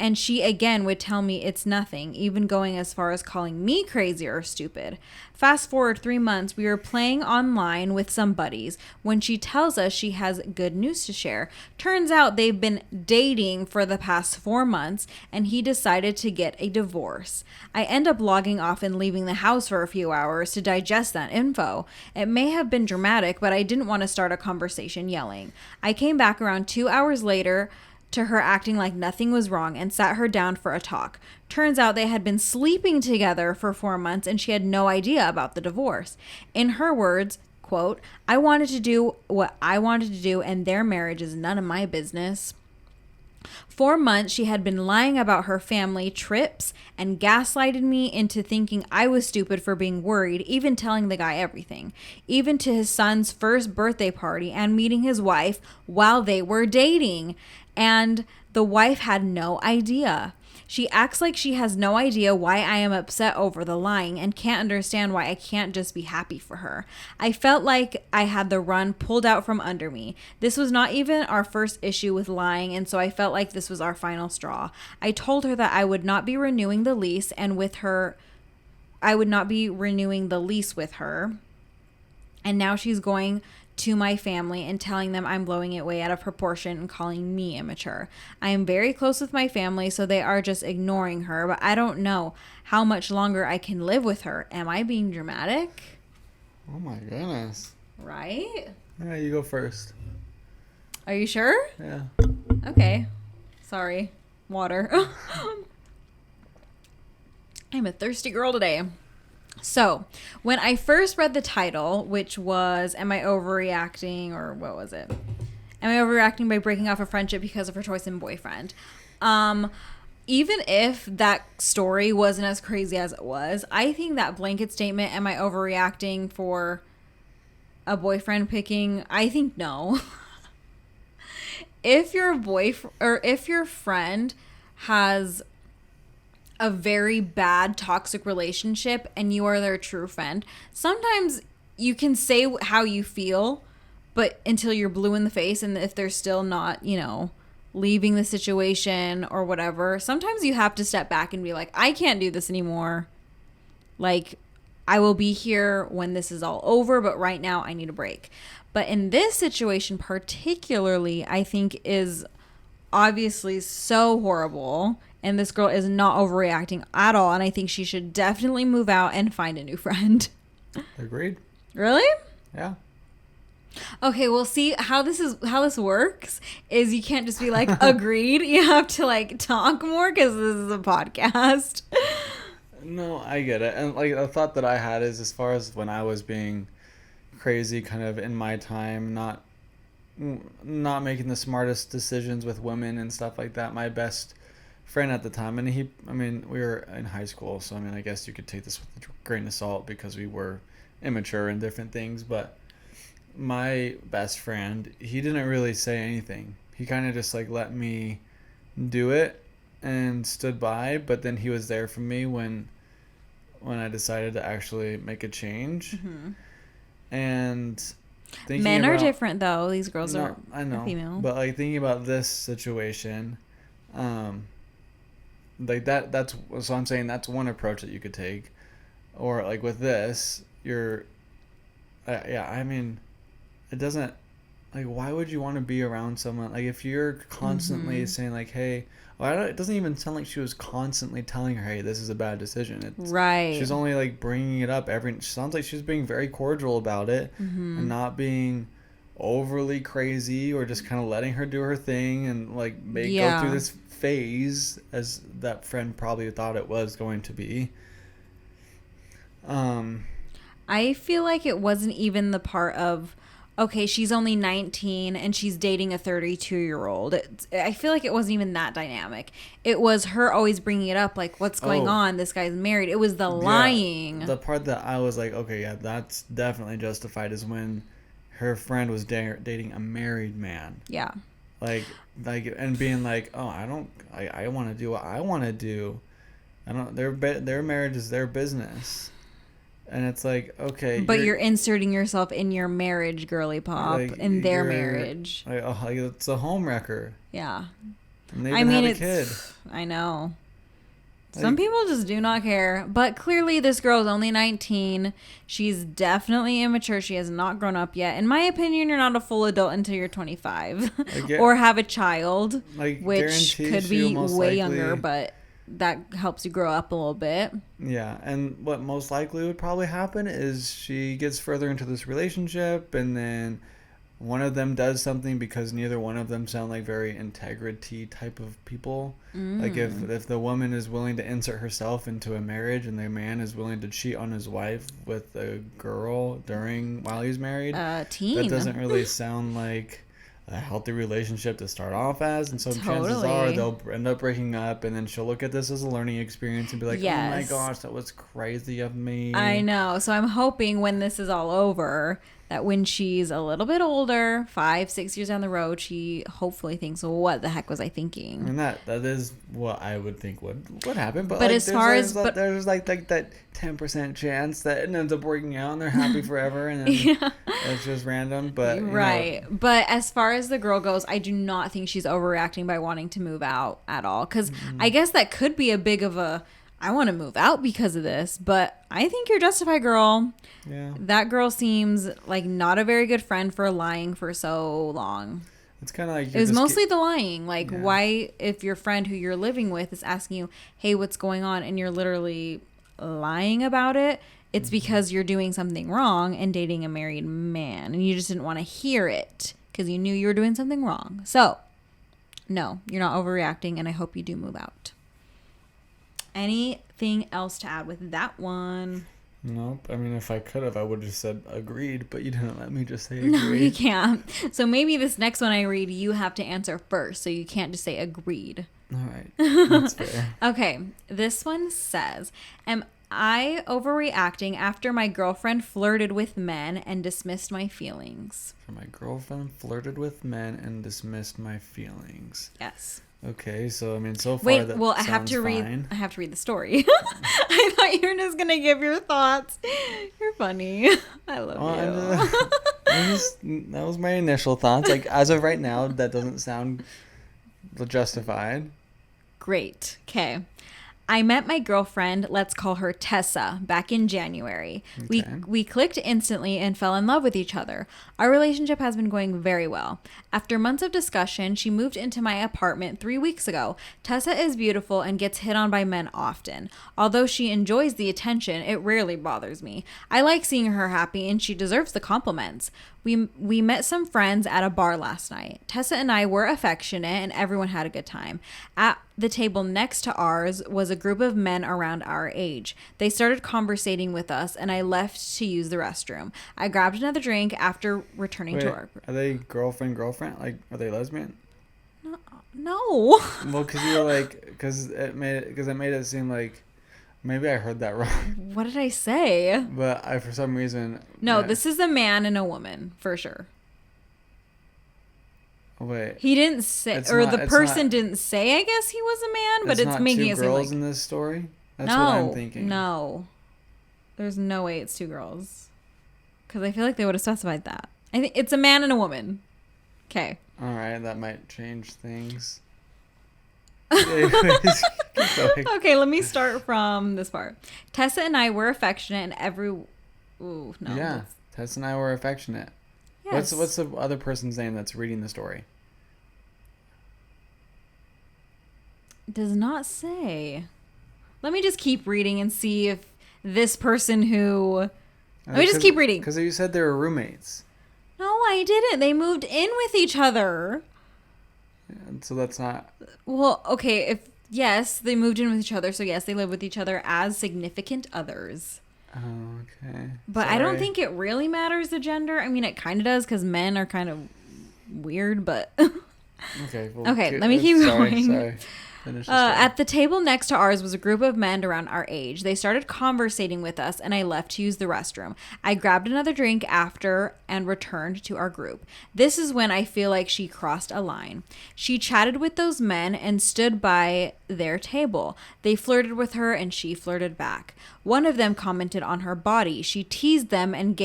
and she again would tell me it's nothing, even going as far as calling me crazy or stupid. Fast forward 3 months, we were playing online with some buddies when she tells us she has good news to share. Turns out they've been dating for the past 4 months and he decided to get a divorce. I end up logging off and leaving the house for a few hours to digest that info. It may have been dramatic, but I didn't want to start a conversation yelling. I came back around 2 hours later to her acting like nothing was wrong and sat her down for a talk. Turns out they had been sleeping together for 4 months and she had no idea about the divorce. In her words, quote, "I wanted to do what I wanted to do and their marriage is none of my business." 4 months she had been lying about her family trips and gaslighted me into thinking I was stupid for being worried, even telling the guy everything, even to his son's first birthday party and meeting his wife while they were dating. And the wife had no idea. She acts like she has no idea why I am upset over the lying and can't understand why I can't just be happy for her. I felt like I had the rug pulled out from under me. This was not even our first issue with lying, and so I felt like this was our final straw. I told her that I would not be renewing the lease and with her, I would not be renewing the lease with her. And now she's going to my family and telling them I'm blowing it way out of proportion and calling me immature. I am very close with my family, so they are just ignoring her, but I don't know how much longer I can live with her. Am I being dramatic? Oh my goodness. Right? Yeah, you go first. Are you sure? Yeah. Okay. Sorry. Water. I'm a thirsty girl today. So, when I first read the title, which was Am I Overreacting, or what was it? Am I Overreacting by Breaking Off a Friendship Because of Her Choice in Boyfriend? Even if that story wasn't as crazy as it was, I think that blanket statement, am I overreacting for a boyfriend picking? I think no. If your boyfriend or if your friend has a very bad toxic relationship and you are their true friend, sometimes you can say how you feel, but until you're blue in the face, and if they're still not, leaving the situation or whatever, sometimes you have to step back and be like, I can't do this anymore. Like, I will be here when this is all over, but right now I need a break. But in this situation particularly, I think is obviously so horrible. And this girl is not overreacting at all. And I think she should definitely move out and find a new friend. Agreed. Really? Yeah. Okay, well, see how this works is you can't just be like, agreed. You have to like talk more because this is a podcast. No, I get it. And like the thought that I had is, as far as when I was being crazy kind of in my time, not making the smartest decisions with women and stuff like that, my best friend at the time, and we were in high school, so I guess you could take this with a grain of salt because we were immature in different things, but my best friend, he didn't really say anything. He kind of just like let me do it and stood by, but then he was there for me when I decided to actually make a change. Mm-hmm. And men are different though. These girls are female. But like thinking about this situation, like that's so I'm saying that's one approach that you could take. Or like with this, it doesn't like, why would you want to be around someone? Like, if you're constantly saying, like, hey, well, it doesn't even sound like she was constantly telling her, hey, this is a bad decision. Right. She's only, like, bringing it up it sounds like she's being very cordial about it and not being overly crazy or just kind of letting her do her thing and, like, go through this phase as that friend probably thought it was going to be. I feel like it wasn't even the part of, okay, she's only 19 and she's dating a 32-year-old. I feel like it wasn't even that dynamic. It was her always bringing it up, like, what's going on? This guy's married. It was the lying. The part that I was like, okay, yeah, that's definitely justified is when her friend was dating a married man. Yeah. Like, and being like, oh, I want to do what I want to do. Their marriage is their business. And it's like, okay. But you're inserting yourself in your marriage, girly pop, like, in their marriage. Like, oh, like, it's a home wrecker. Yeah. And they even have a kid. I know. Some people just do not care. But clearly this girl is only 19. She's definitely immature. She has not grown up yet. In my opinion, you're not a full adult until you're 25. Or have a child, which could be way younger, but that helps you grow up a little bit. Yeah, and what most likely would probably happen is she gets further into this relationship and then one of them does something because neither one of them sound like very integrity type of people. Like if the woman is willing to insert herself into a marriage and the man is willing to cheat on his wife with a girl while he's married, that doesn't really sound like a healthy relationship to start off as. And so chances are they'll end up breaking up and then she'll look at this as a learning experience and be like, oh my gosh, that was crazy of me. I know. So I'm hoping when this is all over that when she's a little bit older, 5-6 years down the road, she hopefully thinks, well, what the heck was I thinking? And that is what I would think would happen. But like, as far as there's like that 10% chance that it ends up working out and they're happy forever and then it's just random. But right. But as far as the girl goes, I do not think she's overreacting by wanting to move out at all. Because I guess that could be a big of a, I want to move out because of this, but I think you're justified, girl. Yeah. That girl seems like not a very good friend for lying for so long. It's kind of like it was mostly the lying. Like, why, if your friend who you're living with is asking you, hey, what's going on? And you're literally lying about it. It's because you're doing something wrong and dating a married man. And you just didn't want to hear it because you knew you were doing something wrong. So, no, you're not overreacting. And I hope you do move out. Anything else to add with that one? Nope. I mean, if I could have, I would have said agreed, but you didn't let me just say agreed. No, you can't. So maybe this next one I read, you have to answer first. So you can't just say agreed. All right. That's fair. Okay. This one says, am I overreacting after my girlfriend flirted with men and dismissed my feelings? My girlfriend flirted with men and dismissed my feelings. Yes. Okay, so I mean, so far wait, that well, I have to read. I have to read the story. I thought you were just gonna give your thoughts. You're funny. I love you. That was my initial thoughts. Like as of right now, that doesn't sound justified. Great. Okay. I met my girlfriend, let's call her Tessa, back in January. Okay. We clicked instantly and fell in love with each other. Our relationship has been going very well. After months of discussion, she moved into my apartment 3 weeks ago. Tessa is beautiful and gets hit on by men often. Although she enjoys the attention, it rarely bothers me. I like seeing her happy and she deserves the compliments. We met some friends at a bar last night. Tessa and I were affectionate and everyone had a good time. At the table next to ours was a group of men around our age. They started conversating with us and I left to use the restroom. I grabbed another drink after returning to our group. Are they girlfriend? Like, are they lesbian? No. Well, because you were like, because it made it seem like maybe I heard that wrong. What did I say? But for some reason. No, this is a man and a woman for sure. Wait. He didn't say, or the person didn't say, I guess he was a man, but it's making it seem like. It's not two girls in this story? That's what I'm thinking. No. There's no way it's two girls. Because I feel like they would have specified that. I think it's a man and a woman. Okay. All right, that might change things. Okay, let me start from this part. Tessa and I were affectionate and Ooh, no. Yeah, Tessa and I were affectionate. Yes. What's the other person's name that's reading the story? Does not say. Let me just keep reading and see if this person who... Let me just keep reading. Because you said they were roommates. No, I didn't. They moved in with each other. And so that's not... Well, okay, yes, they moved in with each other, so yes, they live with each other as significant others. Oh, okay. But Sorry. I don't think it really matters the gender. I mean, it kind of does because men are kind of weird, but... Okay, well, okay, let me keep going. Sorry. At the table next to ours was a group of men around our age. They started conversating with us, and I left to use the restroom. I grabbed another drink after and returned to our group. This is when I feel like she crossed a line. She chatted with those men and stood by their table. They flirted with her, and she flirted back. One of them commented on her body. She teased them and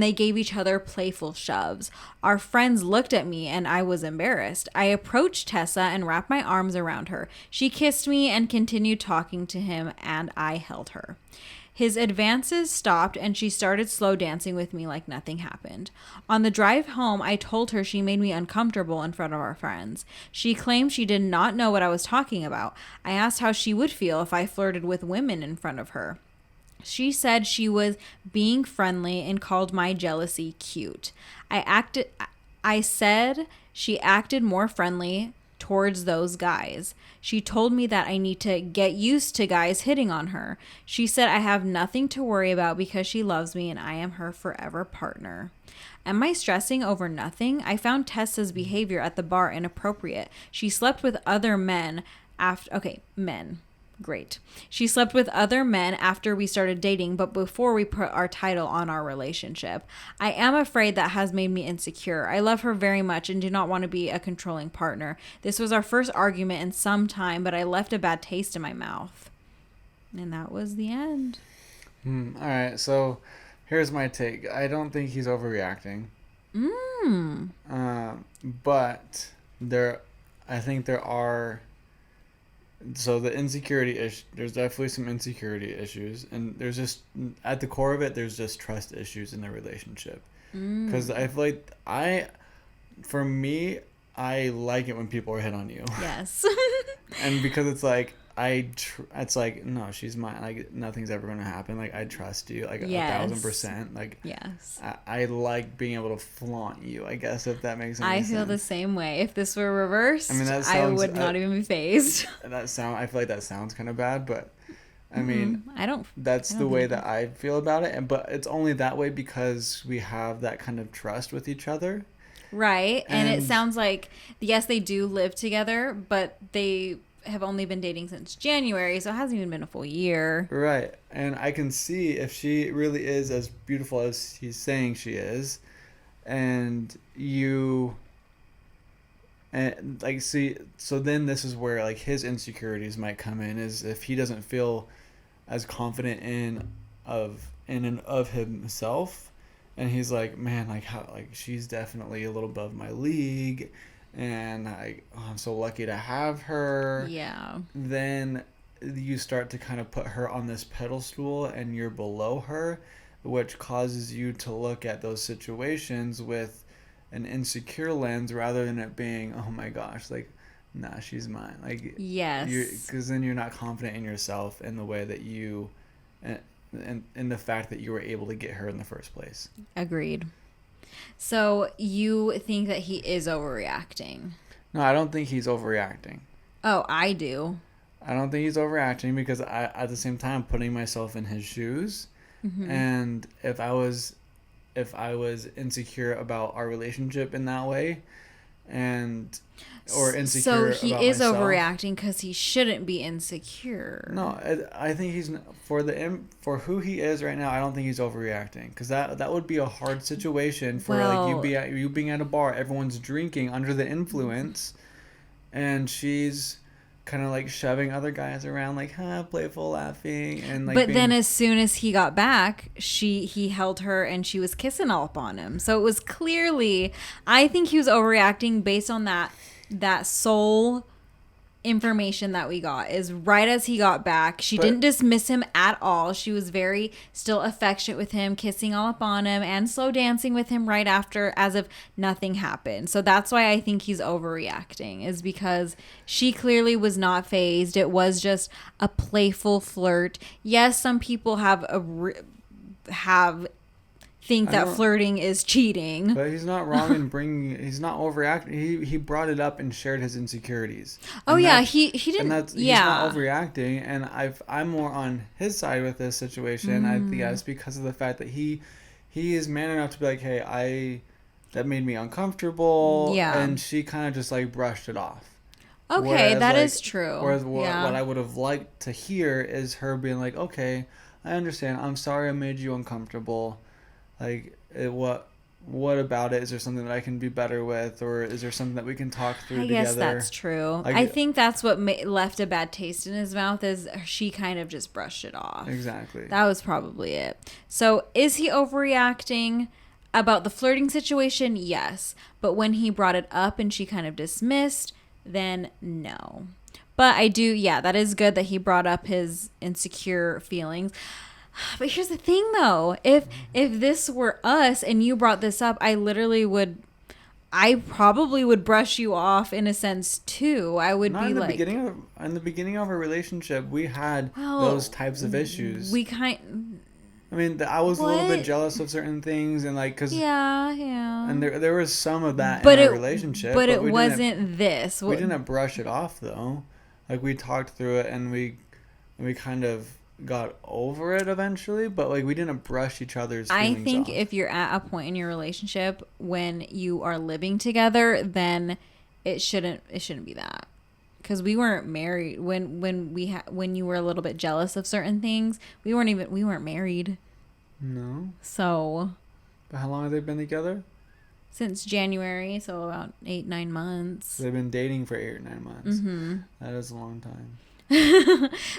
they gave each other playful shoves. Our friends looked at me and I was embarrassed. I approached Tessa and wrapped my arms around her. She kissed me and continued talking to him, and I held her. His advances stopped and she started slow dancing with me like nothing happened. On the drive home, I told her she made me uncomfortable in front of our friends. She claimed she did not know what I was talking about. I asked how she would feel if I flirted with women in front of her. She said she was being friendly and called my jealousy cute. I said she acted more friendly towards those guys. She told me that I need to get used to guys hitting on her. She said I have nothing to worry about because she loves me and I am her forever partner. Am I stressing over nothing? I found Tessa's behavior at the bar inappropriate. She slept with other men men. Great. She slept with other men after we started dating, but before we put our title on our relationship. I am afraid that has made me insecure. I love her very much and do not want to be a controlling partner. This was our first argument in some time, but I left a bad taste in my mouth. And that was the end. All right, so here's my take. I don't think he's overreacting. But I think there are... So the insecurity issue, there's definitely some insecurity issues, and there's just at the core of it, there's just trust issues in the relationship. Because I feel like for me, I like it when people are hit on you. Yes. And because it's like it's like, no, she's mine. Like nothing's ever going to happen. Like I trust you, like 1,000%. Like yes, I like being able to flaunt you. I guess if that makes any sense. I feel the same way. If this were reversed, I mean, I would not even be fazed. I feel like that sounds kind of bad, but I mean, That's the way that I feel about it, but it's only that way because we have that kind of trust with each other. Right, and it sounds like yes, they do live together, but they have only been dating since January, so it hasn't even been a full year. Right. And I can see if she really is as beautiful as he's saying she is, and so then this is where like his insecurities might come in, is if he doesn't feel as confident in and of himself, and he's like, man, like how, like she's definitely a little above my league, and I'm so lucky to have her. Yeah. Then you start to kind of put her on this pedestal and you're below her, which causes you to look at those situations with an insecure lens rather than it being, oh my gosh, like, nah, she's mine. Like, yes. Because then you're not confident in yourself in the way that you, and in the fact that you were able to get her in the first place. Agreed. So you think that he is overreacting? No, I don't think he's overreacting. Oh, I do. I don't think he's overreacting because I, at the same time, putting myself in his shoes, and if I was insecure about our relationship in that way, or insecure. So he about is myself, overreacting because he shouldn't be insecure. No, I think he's for who he is right now. I don't think he's overreacting because that would be a hard situation for you being at a bar, everyone's drinking under the influence, and she's kind of like shoving other guys around, like playful, laughing, and like. But then, as soon as he got back, he held her and she was kissing up on him. So it was clearly, I think he was overreacting based on that soul information that we got is right as he got back. She But- didn't dismiss him at all. She was very still affectionate with him, kissing all up on him and slow dancing with him right after as if nothing happened. So that's why I think he's overreacting, is because she clearly was not fazed. It was just a playful flirt. Yes, some people think that flirting is cheating. But he's not wrong in he's not overreacting. He brought it up and shared his insecurities. Oh and yeah, he didn't. And that's he's not overreacting, and I'm more on his side with this situation. I guess because of the fact that he is man enough to be like, hey, that made me uncomfortable. Yeah. And she kind of just like brushed it off. Okay, that is true. Whereas what I would have liked to hear is her being like, okay, I understand. I'm sorry I made you uncomfortable. Like, what about it? Is there something that I can be better with? Or is there something that we can talk through together? I guess that's true. Like, I think that's what left a bad taste in his mouth, is she kind of just brushed it off. Exactly. That was probably it. So is he overreacting about the flirting situation? Yes. But when he brought it up and she kind of dismissed, then no. But I do, that is good that he brought up his insecure feelings. But here's the thing, though. If this were us and you brought this up, I probably would brush you off in a sense too. I would be like, in the beginning of our relationship, we had those types of issues. I mean, I was a little bit jealous of certain things, and like, cause and there was some of that in our relationship, but it wasn't this. We didn't brush it off though. Like, we talked through it, and we kind of got over it eventually, but like, we didn't brush each other's feelings I think off. if you're at a point in your relationship when you are living together, then it shouldn't be that, because we weren't married when you were a little bit jealous of certain things. We weren't married. No. So. But how long have they been together? Since January, so about 8-9 months. They've been dating for 8 or 9 months. Mm-hmm. That is a long time.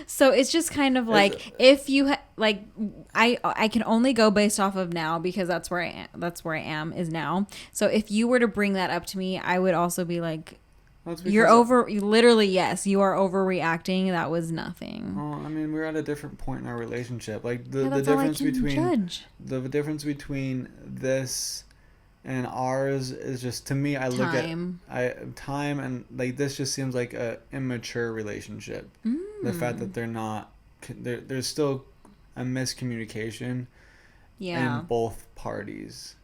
So it's just kind of like, if you I can only go based off of now, because that's where I am is now. So if you were to bring that up to me, I would also be like, literally, yes, you are overreacting. That was nothing. Well, I mean, we're at a different point in our relationship. Like the difference between this and ours is just, to me, I look at time, and like, this just seems like a immature relationship. The fact that there's still a miscommunication in both parties.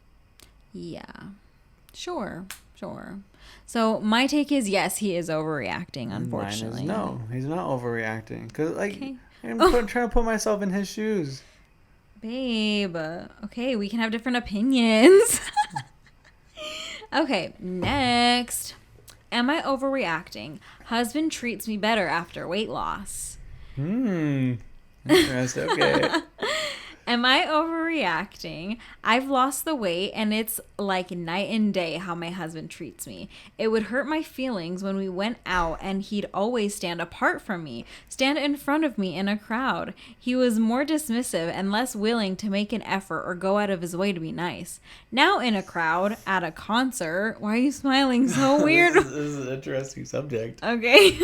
Yeah. Sure. So my take is, yes, he is overreacting, unfortunately. No, he's not overreacting. Because, like, I'm trying to put myself in his shoes. Babe, okay, we can have different opinions. Okay, next. Am I overreacting? Husband treats me better after weight loss. Interesting. Okay. Am I overreacting? I've lost the weight, and it's like night and day how my husband treats me. It would hurt my feelings when we went out, and he'd always stand apart from me, stand in front of me in a crowd. He was more dismissive and less willing to make an effort or go out of his way to be nice. Now in a crowd, at a concert, why are you smiling so weird? This is an interesting subject. Okay.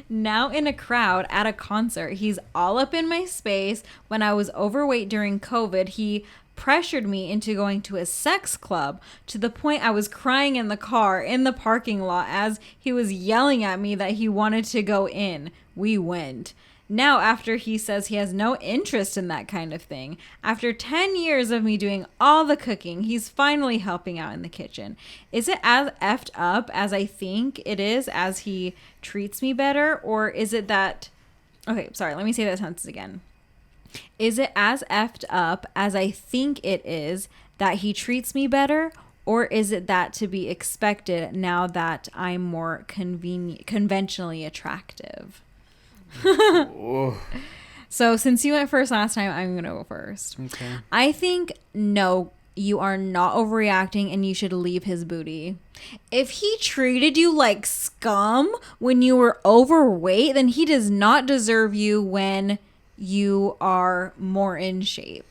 Now in a crowd at a concert, he's all up in my space. When I was overweight during COVID, he pressured me into going to a sex club, to the point I was crying in the car in the parking lot as he was yelling at me that he wanted to go in. We went. Now, after he says he has no interest in that kind of thing, after 10 years of me doing all the cooking, he's finally helping out in the kitchen. Is it as effed up as I think it is, as he treats me better? Or is it that... Okay, sorry, let me say that sentence again. Is it as effed up as I think it is that he treats me better? Or is it that to be expected now that I'm more conventionally attractive? So since you went first last time, I'm gonna go first. Okay. I think no, you are not overreacting, and you should leave his booty. If he treated you like scum when you were overweight, then he does not deserve you when you are more in shape.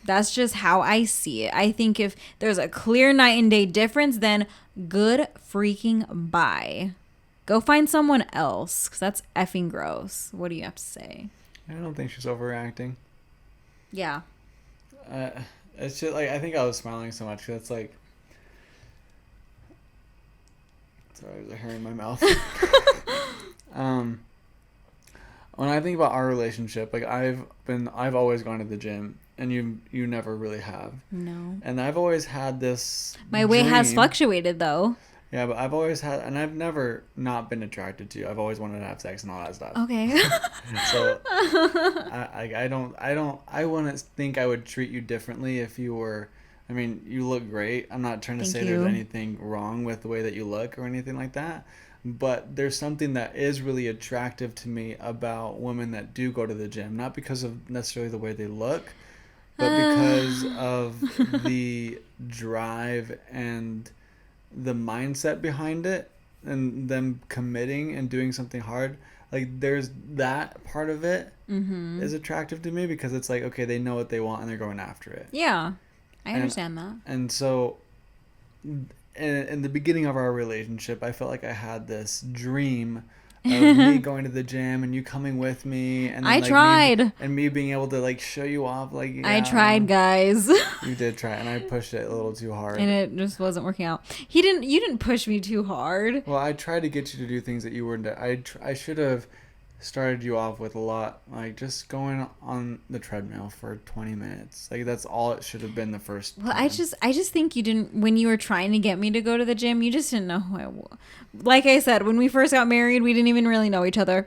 That's just how I see it. I think if there's a clear night and day difference, then good freaking bye. Go find someone else, because that's effing gross. What do you have to say? I don't think she's overreacting. Yeah. It's just like, I think I was smiling so much because it's like, sorry, there's a hair in my mouth. When I think about our relationship, like I've always gone to the gym, and you never really have. No. And I've always had this. My weight has fluctuated though. Yeah, but I've always had, and I've never not been attracted to you. I've always wanted to have sex and all that stuff. Okay. So I wouldn't think I would treat you differently if you were. I mean, you look great. I'm not trying to say there's anything wrong with the way that you look or anything like that. But there's something that is really attractive to me about women that do go to the gym. Not because of necessarily the way they look, but because of the drive and the mindset behind it, and them committing and doing something hard. Like, there's that part of it is attractive to me, because it's like, okay, they know what they want and they're going after it. Yeah, I understand that. And so in the beginning of our relationship, I felt like I had this dream of me going to the gym and you coming with me, and then, I tried, me being able to like show you off. Like, yeah, I tried, guys. You did try, and I pushed it a little too hard, and it just wasn't working out. You didn't push me too hard. Well, I tried to get you to do things that you weren't. I should have started you off with a lot, like just going on the treadmill for 20 minutes. Like, that's all it should have been the first time. Well, I just think you didn't, when you were trying to get me to go to the gym, you just didn't know who I was. Like I said, when we first got married, we didn't even really know each other.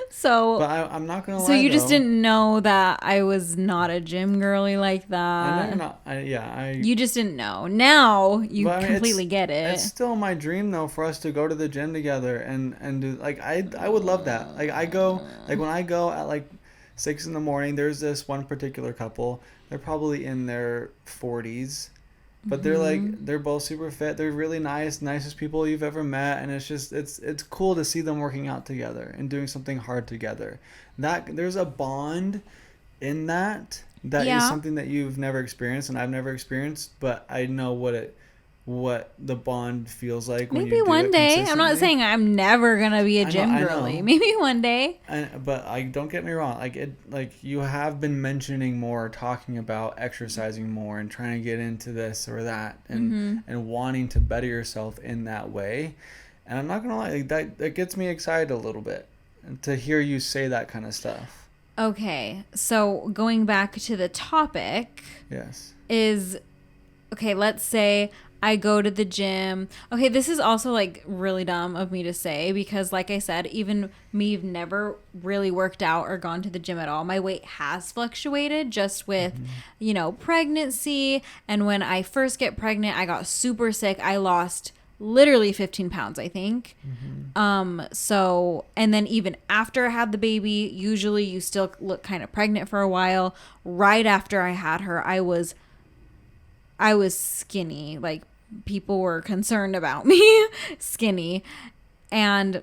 So, but I'm not gonna lie. So you just didn't know that I was not a gym girly like that. You just didn't know. Now you completely get it. It's still my dream though, for us to go to the gym together and do, like, I would love that. Like, when I go at like 6 a.m, there's this one particular couple. They're probably in their 40s. But they're both super fit. They're really nicest people you've ever met, and it's just it's cool to see them working out together and doing something hard together. That there's a bond in that is something that you've never experienced and I've never experienced, but I know what the bond feels like. Maybe when you do one day. I'm not saying I'm never gonna be a gym girly. Maybe one day. But don't get me wrong. Like you have been mentioning more, talking about exercising more and trying to get into this or that, and wanting to better yourself in that way. And I'm not gonna lie, like, that gets me excited a little bit to hear you say that kind of stuff. Okay, so going back to the topic. Yes. Okay, let's say I go to the gym. Okay, this is also like really dumb of me to say, because like I said, even me've never really worked out or gone to the gym at all. My weight has fluctuated just with, pregnancy. And when I first get pregnant, I got super sick. I lost literally 15 pounds, I think. So, and then even after I had the baby, usually you still look kind of pregnant for a while. Right after I had her, I was skinny. Like, people were concerned about me skinny. And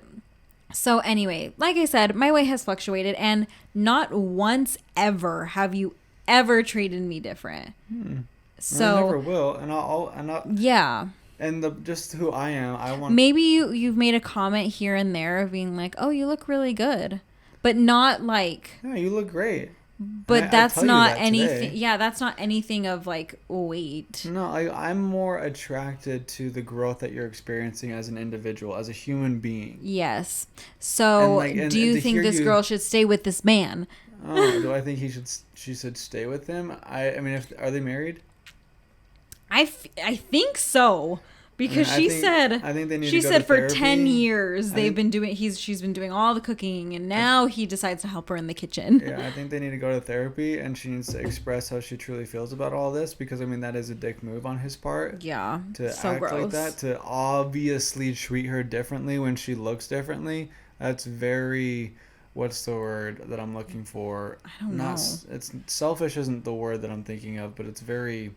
so anyway, like I said, my weight has fluctuated, and not once ever have you ever treated me different. So I never will. And I'll yeah. And just who I am, maybe you've made a comment here and there of being like, oh, you look really good, but not like, yeah, you look great. But that's not anything. Yeah, that's not anything of like weight. No, I'm more attracted to the growth that you're experiencing as an individual, as a human being. Yes. So, do you think this girl should stay with this man? Oh, do I think she should stay with him? I mean, are they married? I think so. Because I think they need to go to therapy. For 10 years she's been doing all the cooking, and now he decides to help her in the kitchen. Yeah, I think they need to go to therapy, and she needs to express how she truly feels about all this, because I mean, that is a dick move on his part. Yeah. To act gross. Like that, to obviously treat her differently when she looks differently. That's very, what's the word that I'm looking for? I don't know. It's selfish isn't the word that I'm thinking of, but it's very,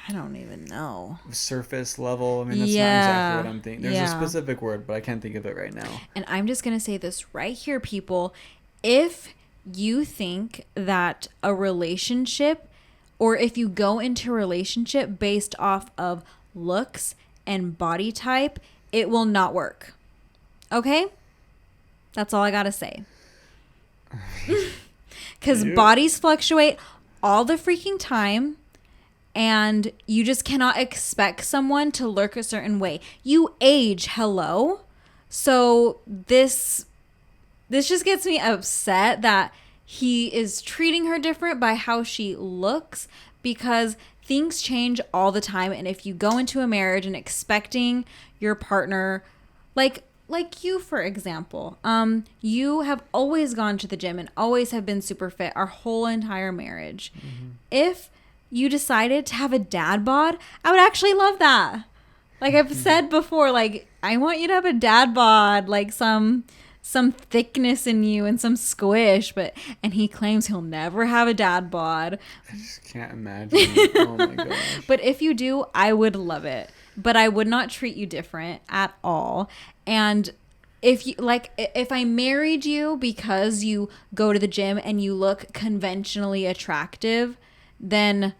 I don't even know. Surface level. I mean, that's not exactly what I'm thinking. There's a specific word, but I can't think of it right now. And I'm just going to say this right here, people. If you think that a relationship, or if you go into a relationship based off of looks and body type, it will not work. Okay? That's all I gotta say. Because bodies fluctuate all the freaking time, and you just cannot expect someone to look a certain way. You age, hello. So this just gets me upset that he is treating her different by how she looks, because things change all the time. And if you go into a marriage and expecting your partner, like you, for example, you have always gone to the gym and always have been super fit our whole entire marriage. Mm-hmm. If you decided to have a dad bod, I would actually love that. Like I've said before, like I want you to have a dad bod, like some thickness in you and some squish, and he claims he'll never have a dad bod. I just can't imagine. Oh my gosh. But if you do, I would love it. But I would not treat you different at all. And if I married you because you go to the gym and you look conventionally attractive, then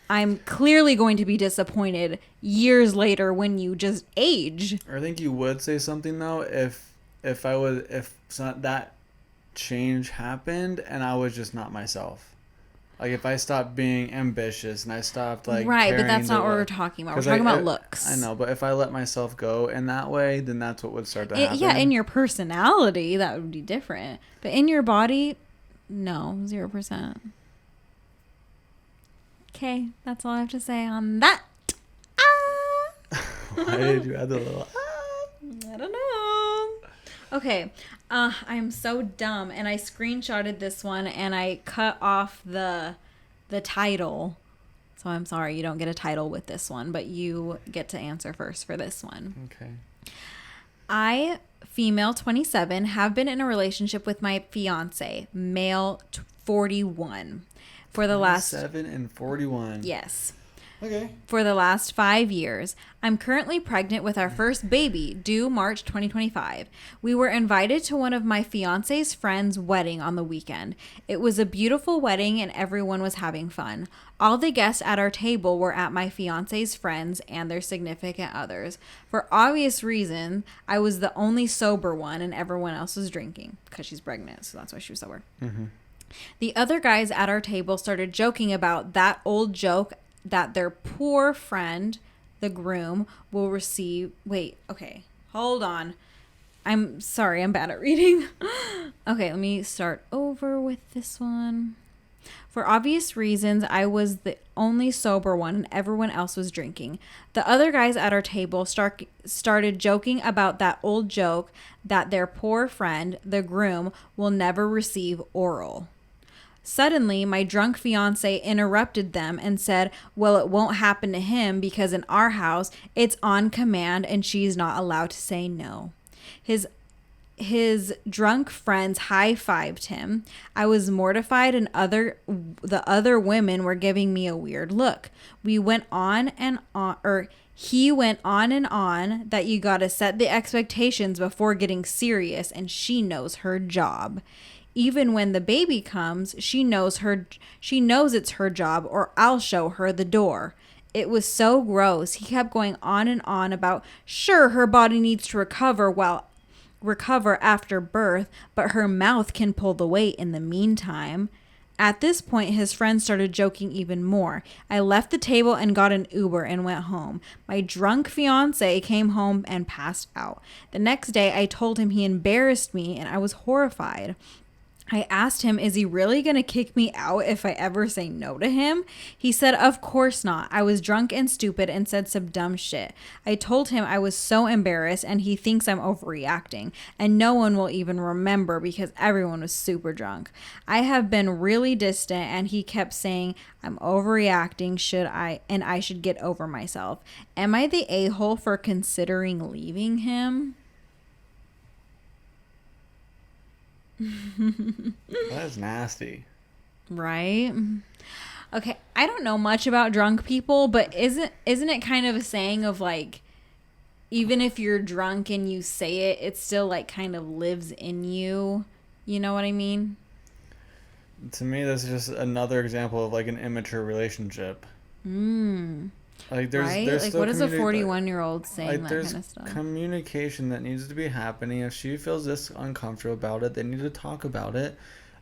I'm clearly going to be disappointed years later when you just age. I think you would say something though if that change happened and I was just not myself. Like if I stopped being ambitious and I stopped like right, but that's not what we're talking about. We're talking about looks. I know, but if I let myself go in that way, then that's what would start to happen. Yeah, in your personality, that would be different. But in your body, no, 0%. Okay, that's all I have to say on that. Why did you add the little I don't know. Okay, I'm so dumb, and I screenshotted this one, and I cut off the title. So I'm sorry, you don't get a title with this one, but you get to answer first for this one. Okay. I, female 27, have been in a relationship with my fiance, male 41, for the last 7 and 41. Yes. Okay. For the last 5 years. I'm currently pregnant with our first baby, due March 2025. We were invited to one of my fiance's friends' wedding on the weekend. It was a beautiful wedding and everyone was having fun. All the guests at our table were at my fiance's friends and their significant others. For obvious reason, I was the only sober one and everyone else was drinking because she's pregnant, so that's why she was sober. Mm-hmm. The other guys at our table started joking about that old joke that their poor friend, the groom, will receive. Wait, okay, hold on. I'm sorry, I'm bad at reading. Okay, let me start over with this one. For obvious reasons, I was the only sober one and everyone else was drinking. The other guys at our table started joking about that old joke that their poor friend, the groom, will never receive oral. Suddenly, my drunk fiance interrupted them and said, well, it won't happen to him because in our house, it's on command and she's not allowed to say no. His drunk friends high-fived him. I was mortified and the other women were giving me a weird look. He went on and on that you gotta set the expectations before getting serious and she knows her job. Even when the baby comes, she knows it's her job or I'll show her the door. It was so gross. He kept going on and on about, sure, her body needs to recover after birth, but her mouth can pull the weight in the meantime. At this point, his friends started joking even more. I left the table and got an Uber and went home. My drunk fiance came home and passed out. The next day, I told him he embarrassed me and I was horrified. I asked him, is he really going to kick me out if I ever say no to him? He said, of course not. I was drunk and stupid and said some dumb shit. I told him I was so embarrassed and he thinks I'm overreacting and no one will even remember because everyone was super drunk. I have been really distant and he kept saying I'm overreacting and I should get over myself. Am I the a-hole for considering leaving him? That is nasty. Right? Okay, I don't know much about drunk people, but isn't it kind of a saying of like, even if you're drunk and you say it, it still like kind of lives in you. You know what I mean? To me, this is just another example of like an immature relationship. Like right? there's Like, still what is a community. 41-year-old saying Like that there's kind of stuff? communication that needs to be happening. If she feels this uncomfortable about it, they need to talk about it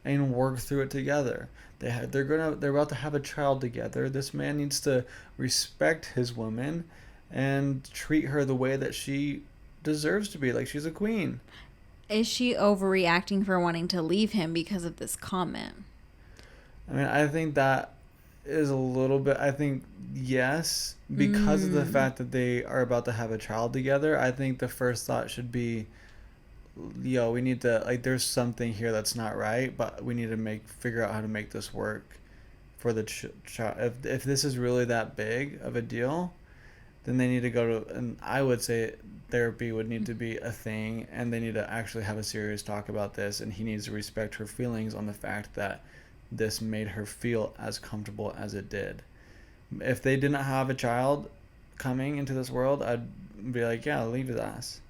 and work through it together. They're about to have a child together. This man needs to respect his woman and treat her the way that she deserves to be, like she's a queen. Is she overreacting for wanting to leave him because of this comment? I mean, I think that is a little bit. I think yes, because of the Mm. fact that they are about to have a child together. I think the first thought should be, yo, we need to, like, there's something here that's not right, but we need to figure out how to make this work for the child. If this is really that big of a deal, then they need to go to, and I would say therapy would need to be a thing, and they need to actually have a serious talk about this, and he needs to respect her feelings on the fact that this made her feel as comfortable as it did. If they didn't have a child coming into this world, I'd be like, yeah, leave his ass.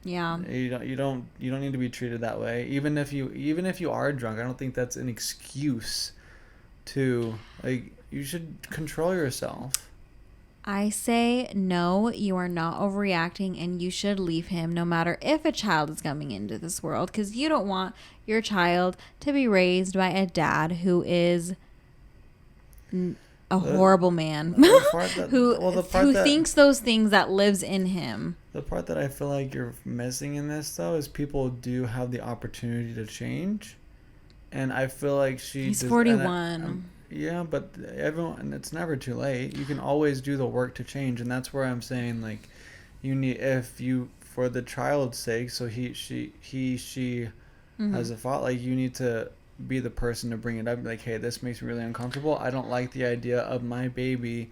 Yeah. You don't need to be treated that way. Even if you are drunk, I don't think that's an excuse to, like, you should control yourself. I say no, you are not overreacting and you should leave him no matter if a child is coming into this world, because you don't want your child to be raised by a dad who is a The horrible man the part that who well who thinks those things that lives in him. the part that I feel like you're missing in this though is people do have the opportunity to change, and I feel like He's and 41. yeah, but everyone, it's never too late. You can always do the work to change, and that's where I'm saying, like, you need, if you, for the child's sake, so she has Mm-hmm. a thought, like, you need to be the person to bring it up, like, hey, this makes me really uncomfortable. I don't like the idea of my baby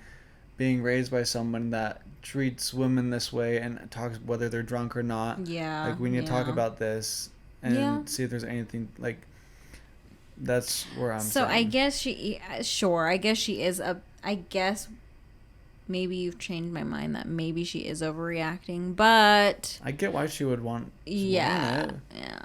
being raised by someone that treats women this way and talks whether they're drunk or not. Yeah, Like, we need to talk yeah. about this Yeah. and see if there's anything, like, that's where I'm So I saying. guess sure, I guess she is I guess maybe you've changed my mind that maybe she is overreacting, but I get why she would want yeah, it. yeah.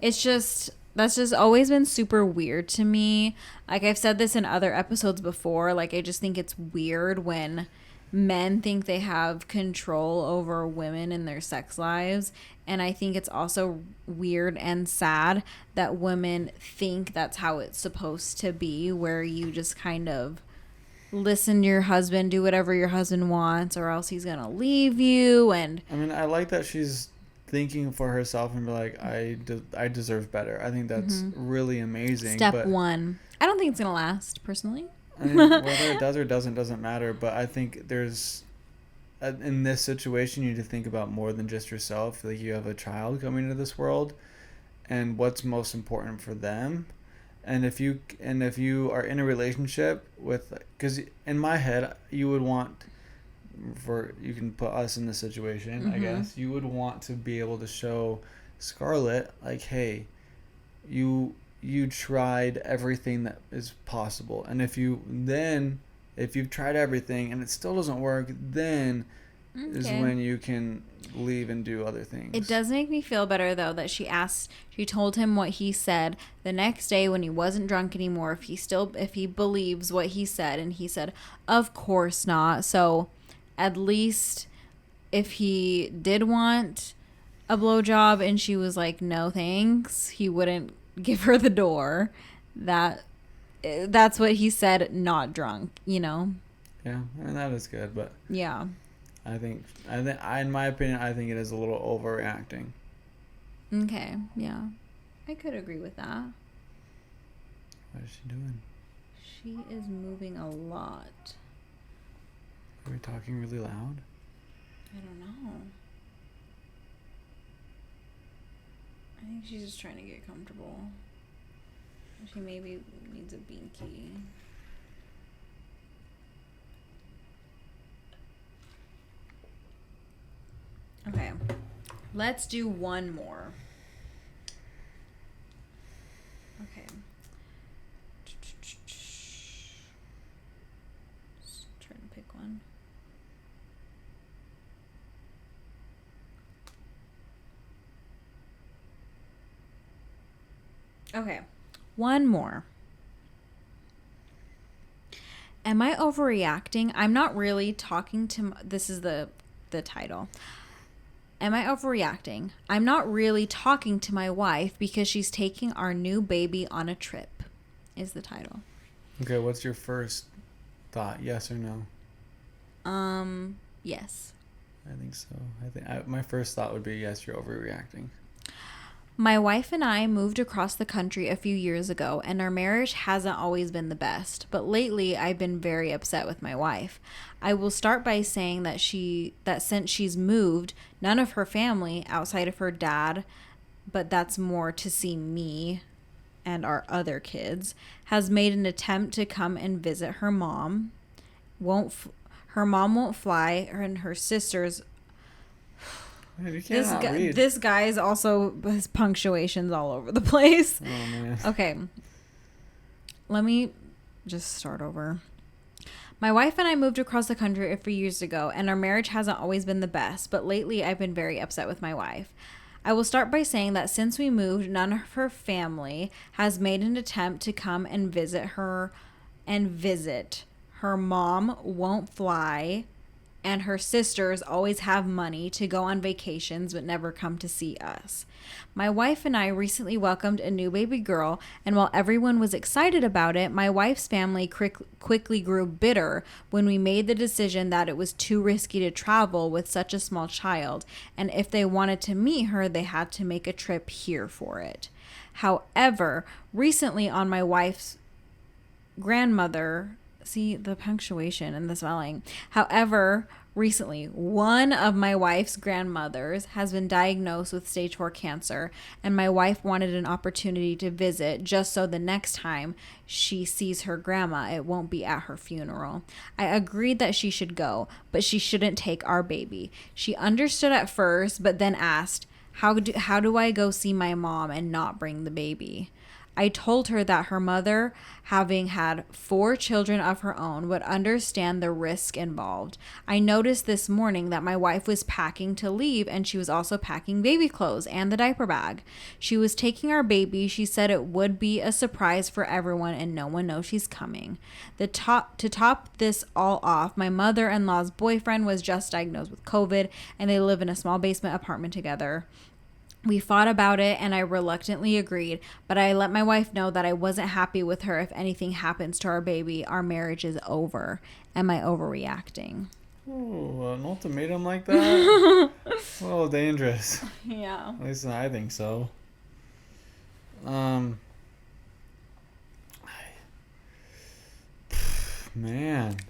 It's just that's just always been super weird to me. Like, I've said this in other episodes before, like, I just think it's weird when men think they have control over women in their sex lives, and I think it's also weird and sad that women think that's how it's supposed to be, where you just kind of listen to your husband, do whatever your husband wants, or else he's gonna leave you. And I mean, I like that she's thinking for herself and be like, I deserve better. I think that's really amazing. step But one, I don't think it's gonna last, personally. I mean, whether it does or doesn't matter. But I think there's, in this situation, you need to think about more than just yourself. Like, you have a child coming into this world, and what's most important for them. And if you are in a relationship with, because in my head, you would want, for, you can put us in this situation, I guess you would want to be able to show Scarlett, like, hey, you tried everything that is possible, and if you've tried everything and it still doesn't work, then is Okay. when you can leave and do other things. It does make me feel better, though, that she told him what he said the next day when he wasn't drunk anymore, if he believes what he said, and he said, of course not. So at least if he did want a blowjob and she was like, no thanks, he wouldn't give her the door. That's what he said, not drunk, you know? Yeah, and that is good, but Yeah. in my opinion, I think it is a little overreacting. Okay, yeah. I could agree with that. What is she doing? She is moving a lot. Are we talking really loud? I don't know. I think she's just trying to get comfortable. She maybe needs a binky. Okay. Let's do one more. Okay. Just trying to pick one. Okay. One more. Am I overreacting? I'm not really talking to... This is the title. Am I overreacting? I'm not really talking to my wife because she's taking our new baby on a trip, is the title. Okay, what's your first thought? Yes or no? Yes. I think so. My first thought would be yes, you're overreacting. My wife and I moved across the country a few years ago, and our marriage hasn't always been the best. But lately, I've been very upset with my wife. I will start by saying that since she's moved, none of her family outside of her dad, but that's more to see me and our other kids, has made an attempt to come and visit her mom. Her mom won't fly, and her sisters... You cannot read. This guy is also, his punctuation's all over the place. Oh, man. Okay. Let me just start over. My wife and I moved across the country a few years ago, and our marriage hasn't always been the best, but lately I've been very upset with my wife. I will start by saying that since we moved, none of her family has made an attempt to come and visit her Her mom won't fly, and her sisters always have money to go on vacations but never come to see us. My wife and I recently welcomed a new baby girl, and while everyone was excited about it, my wife's family quickly grew bitter when we made the decision that it was too risky to travel with such a small child, and if they wanted to meet her, they had to make a trip here for it. However, recently on my wife's grandmother... See the punctuation and the spelling. However, recently, one of my wife's grandmothers has been diagnosed with stage 4 cancer, and my wife wanted an opportunity to visit just so the next time she sees her grandma, it won't be at her funeral. I agreed that she should go, but she shouldn't take our baby. She understood at first, but then asked, how do I go see my mom and not bring the baby? I told her that her mother, having had 4 children of her own, would understand the risk involved. I noticed this morning that my wife was packing to leave, and she was also packing baby clothes and the diaper bag. She was taking our baby. She said it would be a surprise for everyone and no one knows she's coming. To top this all off, my mother-in-law's boyfriend was just diagnosed with COVID, and they live in a small basement apartment together. We fought about it, and I reluctantly agreed, but I let my wife know that I wasn't happy with her. If anything happens to our baby, our marriage is over. Am I overreacting? Oh, an ultimatum like that? Well, dangerous. Yeah. At least I think so. Man.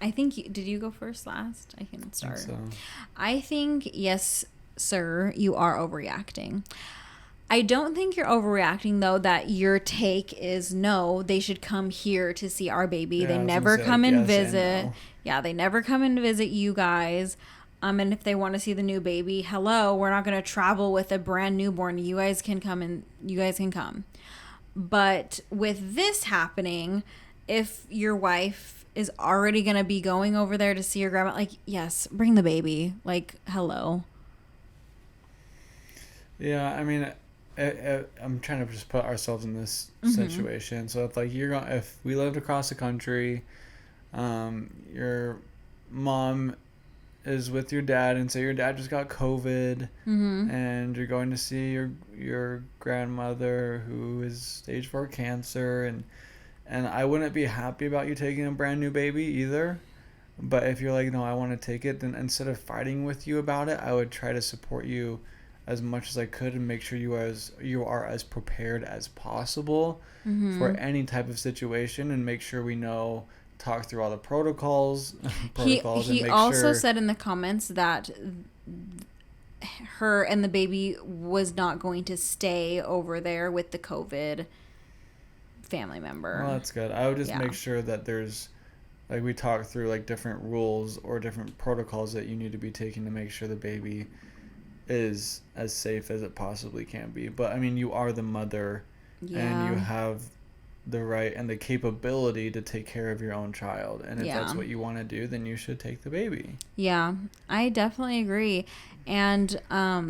I think, did you go first last? I can start. I think so. I think, yes, sir, you are overreacting. I don't think you're overreacting, though, that your take is no, they should come here to see our baby. Yeah, they never come like and yes visit. and no. Yeah, they never come and visit you guys. And if they want to see the new baby, hello, we're not going to travel with a brand newborn. You guys can come. But with this happening, if your wife is already going to be going over there to see your grandma, like, yes, bring the baby. Like, hello. Yeah, I mean, I'm trying to just put ourselves in this situation. So if we lived across the country, your mom is with your dad, and say your dad just got COVID, and you're going to see your grandmother who is stage 4 cancer, and I wouldn't be happy about you taking a brand new baby either. But if you're like, no, I want to take it, then instead of fighting with you about it, I would try to support you as much as I could and make sure you are as prepared as possible for any type of situation, and make sure we talk through all the protocols. He also said in the comments that her and the baby was not going to stay over there with the COVID family member. Well, that's good. I would just make sure that there's, like, we talk through like different rules or different protocols that you need to be taking to make sure the baby is as safe as it possibly can be. But I mean, you are the mother, and you have the right and the capability to take care of your own child, and if that's what you want to do, then you should take the baby. Yeah, I definitely agree. And I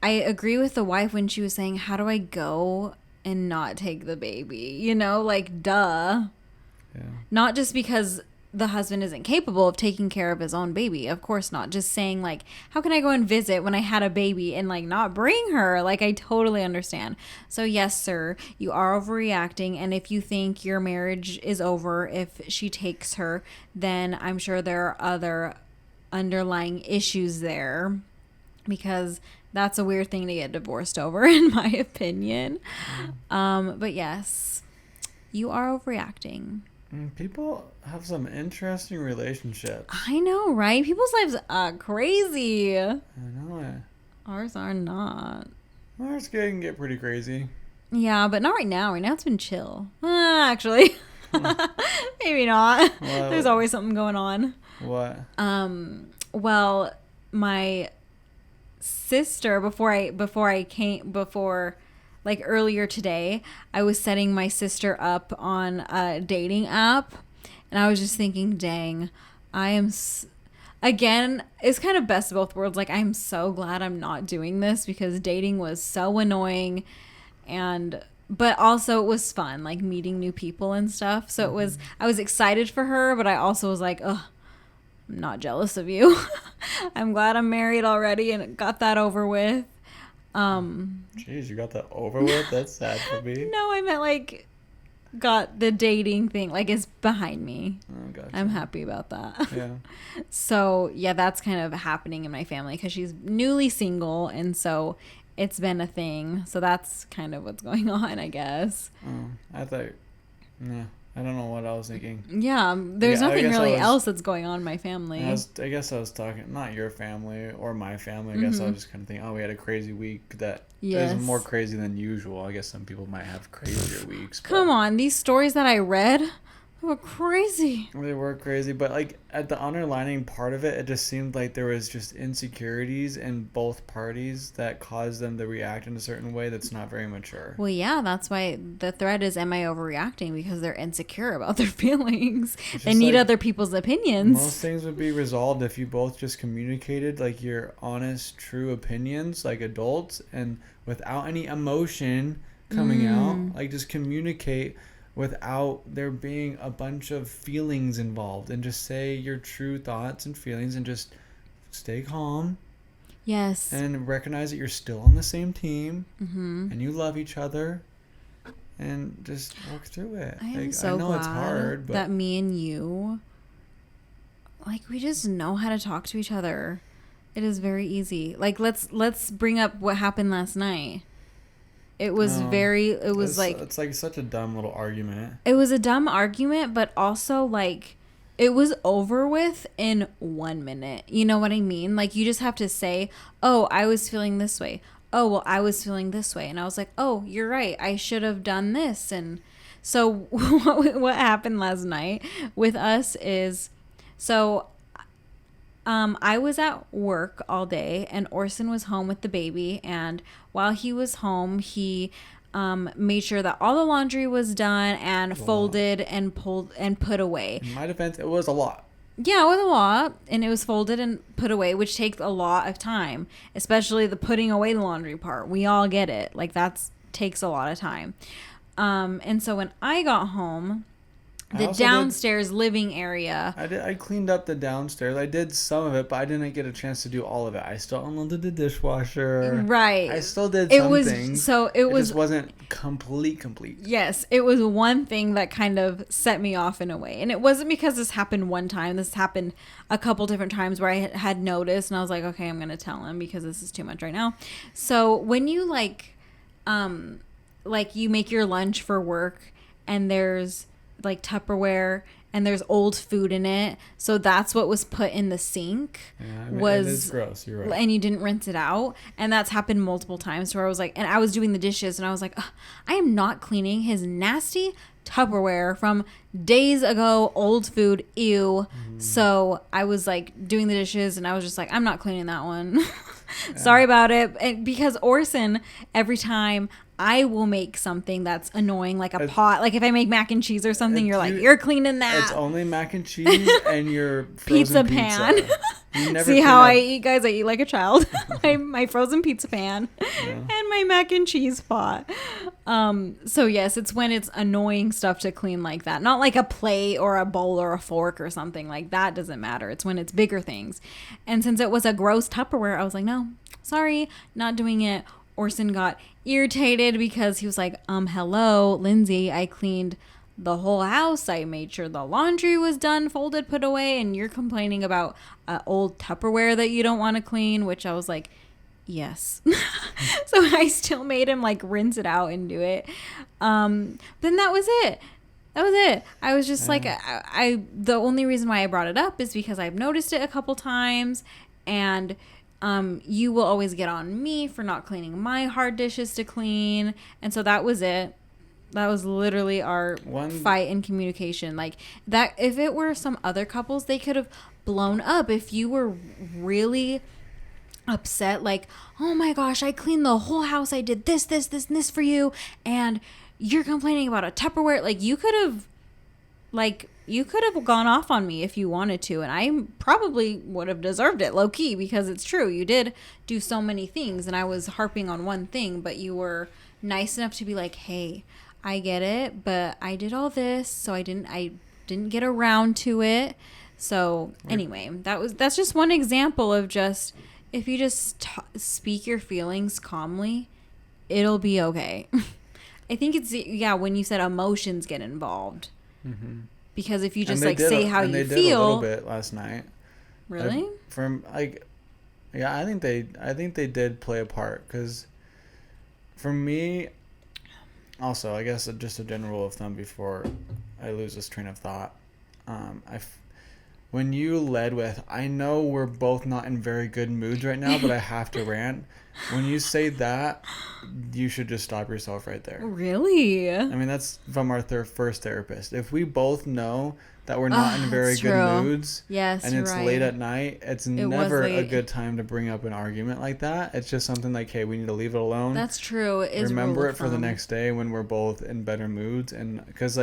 agree with the wife when she was saying, how do I go and not take the baby? Like, duh. Yeah. Not just because the husband isn't capable of taking care of his own baby. Of course not. Just saying, like, how can I go and visit when I had a baby and, like, not bring her? Like, I totally understand. So, yes, sir, you are overreacting. And if you think your marriage is over if she takes her, then I'm sure there are other underlying issues there, because that's a weird thing to get divorced over, in my opinion. But yes, you are overreacting. People have some interesting relationships. I know, right? People's lives are crazy. I know it. Ours are not. Ours can get pretty crazy. Yeah, but not right now. Right now it's been chill. Actually, maybe not. Well, There's always something going on. What? Well, my sister, like earlier today, I was setting my sister up on a dating app, and I was just thinking, dang, again, it's kind of best of both worlds. Like, I'm so glad I'm not doing this, because dating was so annoying, but also it was fun, like meeting new people and stuff. So I was excited for her, but I also was like, ugh, I'm not jealous of you. I'm glad I'm married already and got that over with. Jeez, you got that over with? That's sad for me. No, I meant, like, got the dating thing, like, it's behind me. Oh, gotcha. I'm happy about that. Yeah. So, yeah, that's kind of happening in my family, because she's newly single, and so it's been a thing. So that's kind of what's going on, I guess. Oh, I thought, yeah. I don't know what I was thinking. Yeah, there's nothing really else that's going on in my family. I guess I was talking, not your family or my family. I guess I was just kind of thinking, oh, we had a crazy week that is more crazy than usual. I guess some people might have crazier weeks. Come on, these stories that I read were crazy. They were crazy, but like at the underlining part of it just seemed like there was just insecurities in both parties that caused them to react in a certain way that's not very mature. Well, yeah, that's why the thread is, am I overreacting? Because they're insecure about their feelings. They need other people's opinions. Most things would be resolved if you both just communicated like your honest, true opinions like adults, and without any emotion coming out. Like, just communicate without there being a bunch of feelings involved, and just say your true thoughts and feelings, and just stay calm. Yes. And recognize that you're still on the same team, and you love each other, and just work through it. I am I know it's hard, but that me and you, like, we just know how to talk to each other. It is very easy. Like, let's bring up what happened last night. It was it's like such a dumb little argument. It was a dumb argument, but also, like, it was over with in 1 minute. You know what I mean? Like, you just have to say, oh, I was feeling this way. Oh, well, I was feeling this way. And I was like, oh, you're right. I should have done this. And so what happened last night with us is, so I was at work all day, and Orson was home with the baby. And while he was home, he made sure that all the laundry was done and folded and pulled and put away. In my defense, it was a lot. Yeah, it was a lot, and it was folded and put away, which takes a lot of time, especially the putting away the laundry part. We all get it. Like, takes a lot of time. And so when I got home, the downstairs living area, I cleaned up the downstairs. I did some of it, but I didn't get a chance to do all of it. I still unloaded the dishwasher. Right. I still did some things. So it just wasn't complete. Yes, it was one thing that kind of set me off in a way. And it wasn't because this happened one time. This happened a couple different times where I had noticed, and I was like, okay, I'm going to tell him because this is too much right now. So when you like you make your lunch for work, and there's like Tupperware and there's old food in it, so that's what was put in the sink. Yeah, I mean, it's gross. You're right. And you didn't rinse it out, and that's happened multiple times where I was like, and I was doing the dishes, and I was like, I am not cleaning his nasty Tupperware from days ago, old food, ew. So I was like doing the dishes, and I was just like, I'm not cleaning that one. Sorry about it. And because Orson, every time I will make something that's annoying, like a pot. Like if I make mac and cheese or something, you're like, you're cleaning that. It's only mac and cheese and your pizza pan. See how I eat, guys? I eat like a child. My frozen pizza pan and my mac and cheese pot. So yes, it's when it's annoying stuff to clean like that. Not like a plate or a bowl or a fork or something like that. Doesn't matter. It's when it's bigger things. And since it was a gross Tupperware, I was like, no, sorry, not doing it. Orson got irritated because he was like, hello, Lindsay, I cleaned the whole house. I made sure the laundry was done, folded, put away, and you're complaining about old Tupperware that you don't want to clean, which I was like, yes. So I still made him like rinse it out and do it. Then that was it. That was it. I was just like, I the only reason why I brought it up is because I've noticed it a couple times, and you will always get on me for not cleaning my hard dishes to clean. And so that was it. That was literally our fight in communication. Like that, if it were some other couples, they could have blown up. If you were really upset, like, oh my gosh, I cleaned the whole house. I did this, this, this, and this for you. And you're complaining about a Tupperware. Like you could have gone off on me if you wanted to. And I probably would have deserved it low key, because it's true. You did do so many things and I was harping on one thing, but you were nice enough to be like, hey, I get it, but I did all this, so I didn't get around to it. So anyway, that's just one example of just, if you just speak your feelings calmly, it'll be okay. I think it's, when you said emotions get involved. Mm-hmm. Because if you just like say how you feel. They did a little bit last night. Really? I think they did play a part, because for me, also, I guess just a general rule of thumb before I lose this train of thought. When you led with, I know we're both not in very good moods right now, but I have to rant. When you say that, you should just stop yourself right there. Really? I mean, that's from our first therapist. If we both know that we're not in very good moods, yes, and it's right. late at night, it's never a good time to bring up an argument like that. It's just something like, hey, we need to leave it alone. That's true. Remember it for the next day when we're both in better moods. And because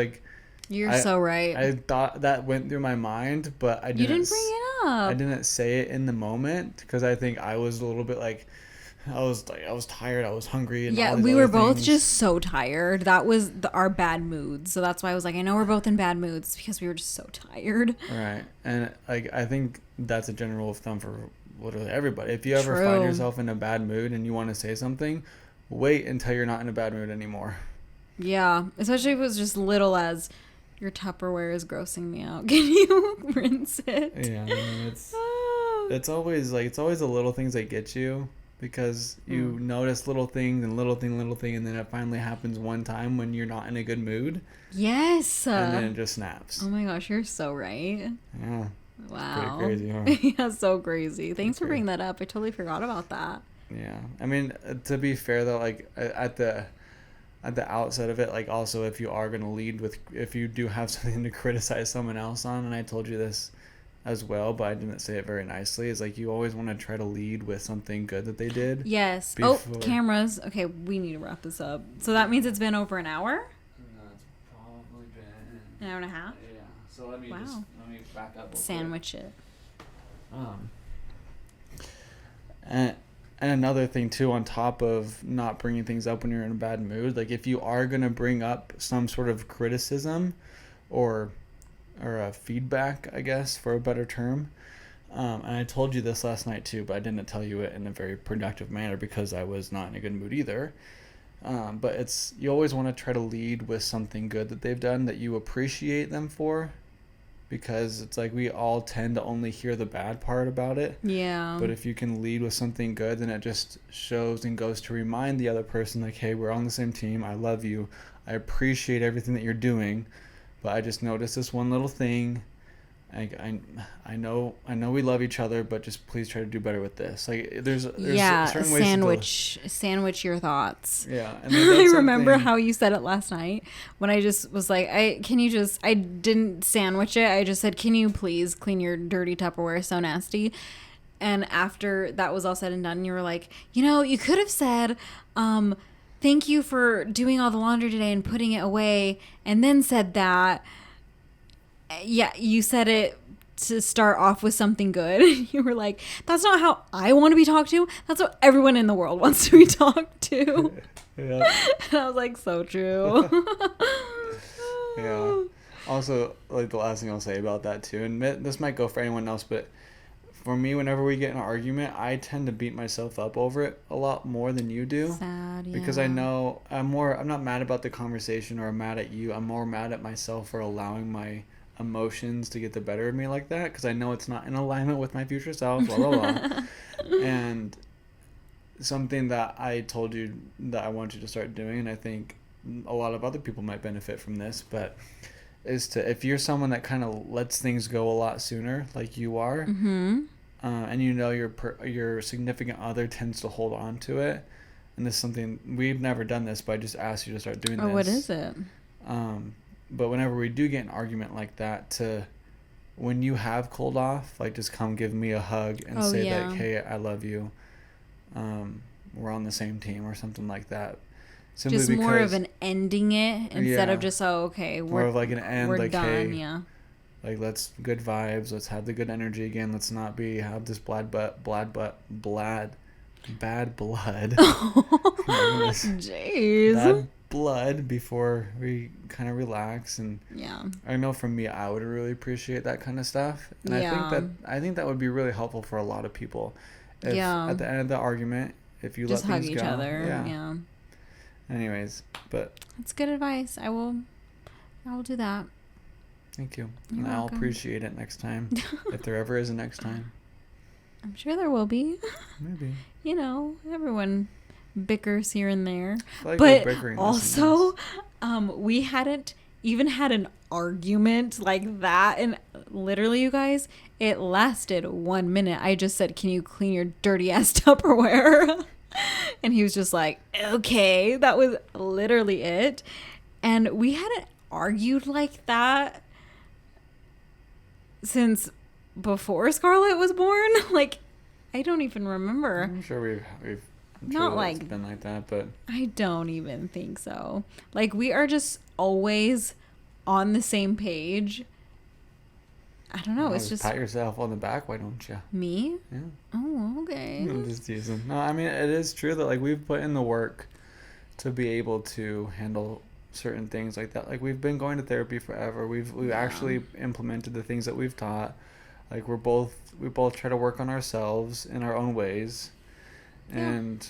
you're so right. I thought that went through my mind, but I didn't. You didn't bring it up. I didn't say it in the moment, because I think I was a little bit like, I was tired, I was hungry, and yeah, we were both just so tired. That was our bad moods, so that's why I was like, I know we're both in bad moods, because we were just so tired. Right, and I think that's a general rule of thumb for literally everybody. If you ever find yourself in a bad mood and you want to say something, wait until you're not in a bad mood anymore. Yeah, especially if it was just little as, your Tupperware is grossing me out. Can you rinse it? Yeah, I mean, it's always the little things that get you. Because you notice little thing, and then it finally happens one time when you're not in a good mood. Yes. And then it just snaps. Oh my gosh, you're so right. Yeah. Wow. It's pretty crazy, huh? Yeah, so crazy. Thanks for bringing that up. I totally forgot about that. Yeah. I mean, to be fair though, like at the outset of it, like also if you are going to lead with, if you do have something to criticize someone else on, and I told you this as well, but I didn't say it very nicely, is like you always want to try to lead with something good that they did. Yes. Oh, cameras. Okay, we need to wrap this up. So that means it's been over an hour? No, it's probably been an hour and a half? Yeah. So let me back up. Sandwich it. And another thing too, on top of not bringing things up when you're in a bad mood, like if you are going to bring up some sort of criticism or a feedback, I guess, for a better term. And I told you this last night too, but I didn't tell you it in a very productive manner because I was not in a good mood either. But you always want to try to lead with something good that they've done that you appreciate them for, because it's like we all tend to only hear the bad part about it. Yeah. But if you can lead with something good, then it just shows and goes to remind the other person, like, hey, we're on the same team. I love you. I appreciate everything that you're doing. But I just noticed this one little thing. I know we love each other, but just please try to do better with this. Like there's certain ways sandwich your thoughts. Yeah. And I remember how you said it last night when I just was like, I didn't sandwich it. I just said, can you please clean your dirty Tupperware? It's so nasty. And after that was all said and done, you were like, you could have said, thank you for doing all the laundry today and putting it away, and then said that. Yeah, you said it to start off with something good. You were like, that's not how I want to be talked to. That's what everyone in the world wants to be talked to. Yeah. And I was like, so true. Yeah. Also, like, the last thing I'll say about that too, and this might go for anyone else, but for me, whenever we get in an argument, I tend to beat myself up over it a lot more than you do. Sad, yeah. Because I know I'm not mad about the conversation or I'm mad at you. I'm more mad at myself for allowing my emotions to get the better of me like that, because I know it's not in alignment with my future self, blah, blah, blah. And something that I told you that I want you to start doing, and I think a lot of other people might benefit from this, but is to, if you're someone that kind of lets things go a lot sooner, like you are, and you know your significant other tends to hold on to it, and this is something we've never done this, but I just asked you to start doing this. What is it? But whenever we do get an argument like that, to when you have cooled off, like, just come give me a hug and say like, hey, I love you. We're on the same team or something like that. Simply just more of an ending it instead of just, okay, more of like an end, we're like, done, hey, like, let's good vibes, let's have the good energy again, let's not have this bad blood. Jeez. Bad blood before we kind of relax. And I know for me, I would really appreciate that kind of stuff, and I think that would be really helpful for a lot of people. If at the end of the argument, if you just let things go, hug each other. Anyways, but that's good advice. I will do that. Thank you. You're I'll welcome. appreciate it next time, if there ever is a next time. I'm sure there will be. Maybe. You know, everyone bickers here and there. Like, but also, we hadn't even had an argument like that. And literally, you guys, it lasted 1 minute. I just said, can you clean your dirty ass Tupperware? And he was just like, okay. That was literally it. And we hadn't argued like that since before Scarlett was born. Like, I don't even remember. I'm sure we've not like it's been like that, but I don't even think so. Like, we are just always on the same page. I don't know. It's just pat yourself on the back. Why don't you? Me? Yeah. Oh, okay. I'm just teasing. No, I mean, it is true that, like, we've put in the work to be able to handle certain things like that. Like, we've been going to therapy forever. We've actually implemented the things that we've taught. Like, we both try to work on ourselves in our own ways, and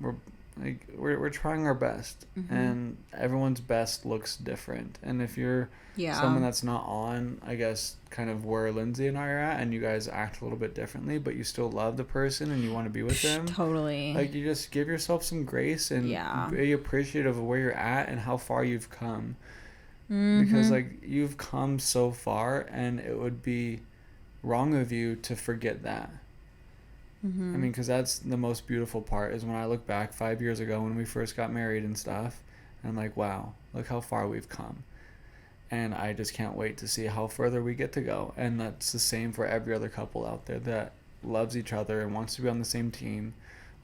we're trying our best, and everyone's best looks different. And if you're someone that's not on, I guess, kind of where Lindsay and I are at, and you guys act a little bit differently, but you still love the person and you want to be with them, totally, like, you just give yourself some grace and be appreciative of where you're at and how far you've come, because, like, you've come so far, and it would be wrong of you to forget that. I mean, because that's the most beautiful part, is when I look back 5 years ago when we first got married and stuff, and I'm like, wow, look how far we've come. And I just can't wait to see how further we get to go. And that's the same for every other couple out there that loves each other and wants to be on the same team.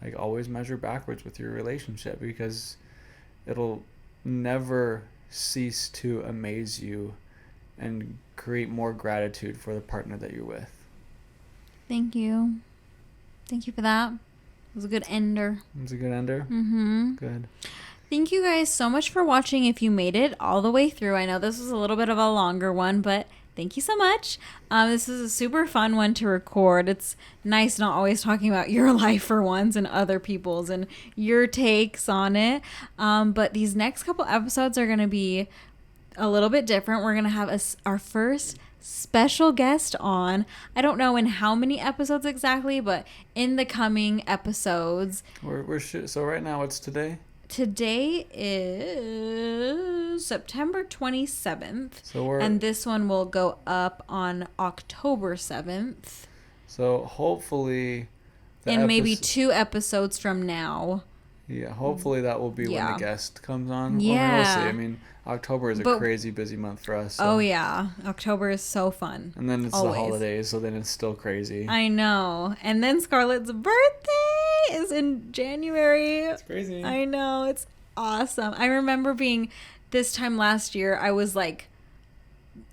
Like, always measure backwards with your relationship, because it'll never cease to amaze you and create more gratitude for the partner that you're with. Thank you. Thank you for that. It was a good ender. It was a good ender? Good. Thank you guys so much for watching. If you made it all the way through, I know this was a little bit of a longer one, but thank you so much. This is a super fun one to record. It's nice not always talking about your life for once and other people's and your takes on it. But these next couple episodes are going to be a little bit different. We're going to have our first special guest on. I don't know in how many episodes exactly, but in the coming episodes. So right now it's today? Today is September 27th. And this one will go up on October 7th. So hopefully... maybe 2 episodes from now. Yeah, hopefully that will be when the guest comes on. Yeah. We'll see. I mean, October is a crazy busy month for us. So. Oh, yeah. October is so fun. And then it's the holidays, so then it's still crazy. I know. And then Scarlett's birthday is in January. It's crazy. I know. It's awesome. I remember being this time last year, I was like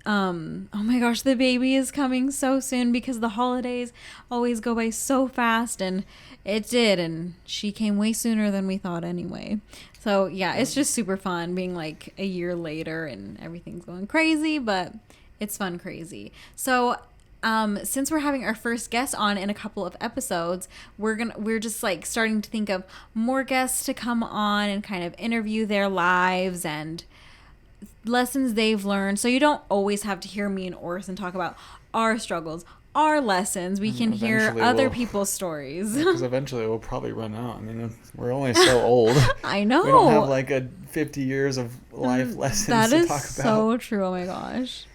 Oh my gosh, the baby is coming so soon because the holidays always go by so fast, and it did, and she came way sooner than we thought anyway. So yeah, it's just super fun being like a year later and everything's going crazy, but it's fun crazy. So since we're having our first guest on in a couple of episodes, we're just like starting to think of more guests to come on and kind of interview their lives and lessons they've learned. So you don't always have to hear me and Orson talk about our struggles, our lessons. We can hear other people's stories. Because eventually we'll probably run out. I mean, we're only so old. I know. We don't have like 50 years of life lessons to talk about. That is so true. Oh my gosh.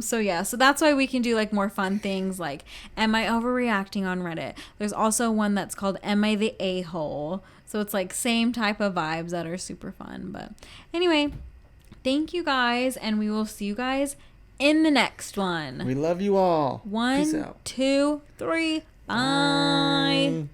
So that's why we can do like more fun things like Am I Overreacting on Reddit. There's also one that's called Am I the A-hole? So it's like same type of vibes that are super fun. But anyway, thank you guys, and we will see you guys in the next one. We love you all. Peace out. 1, 2, 3. Bye.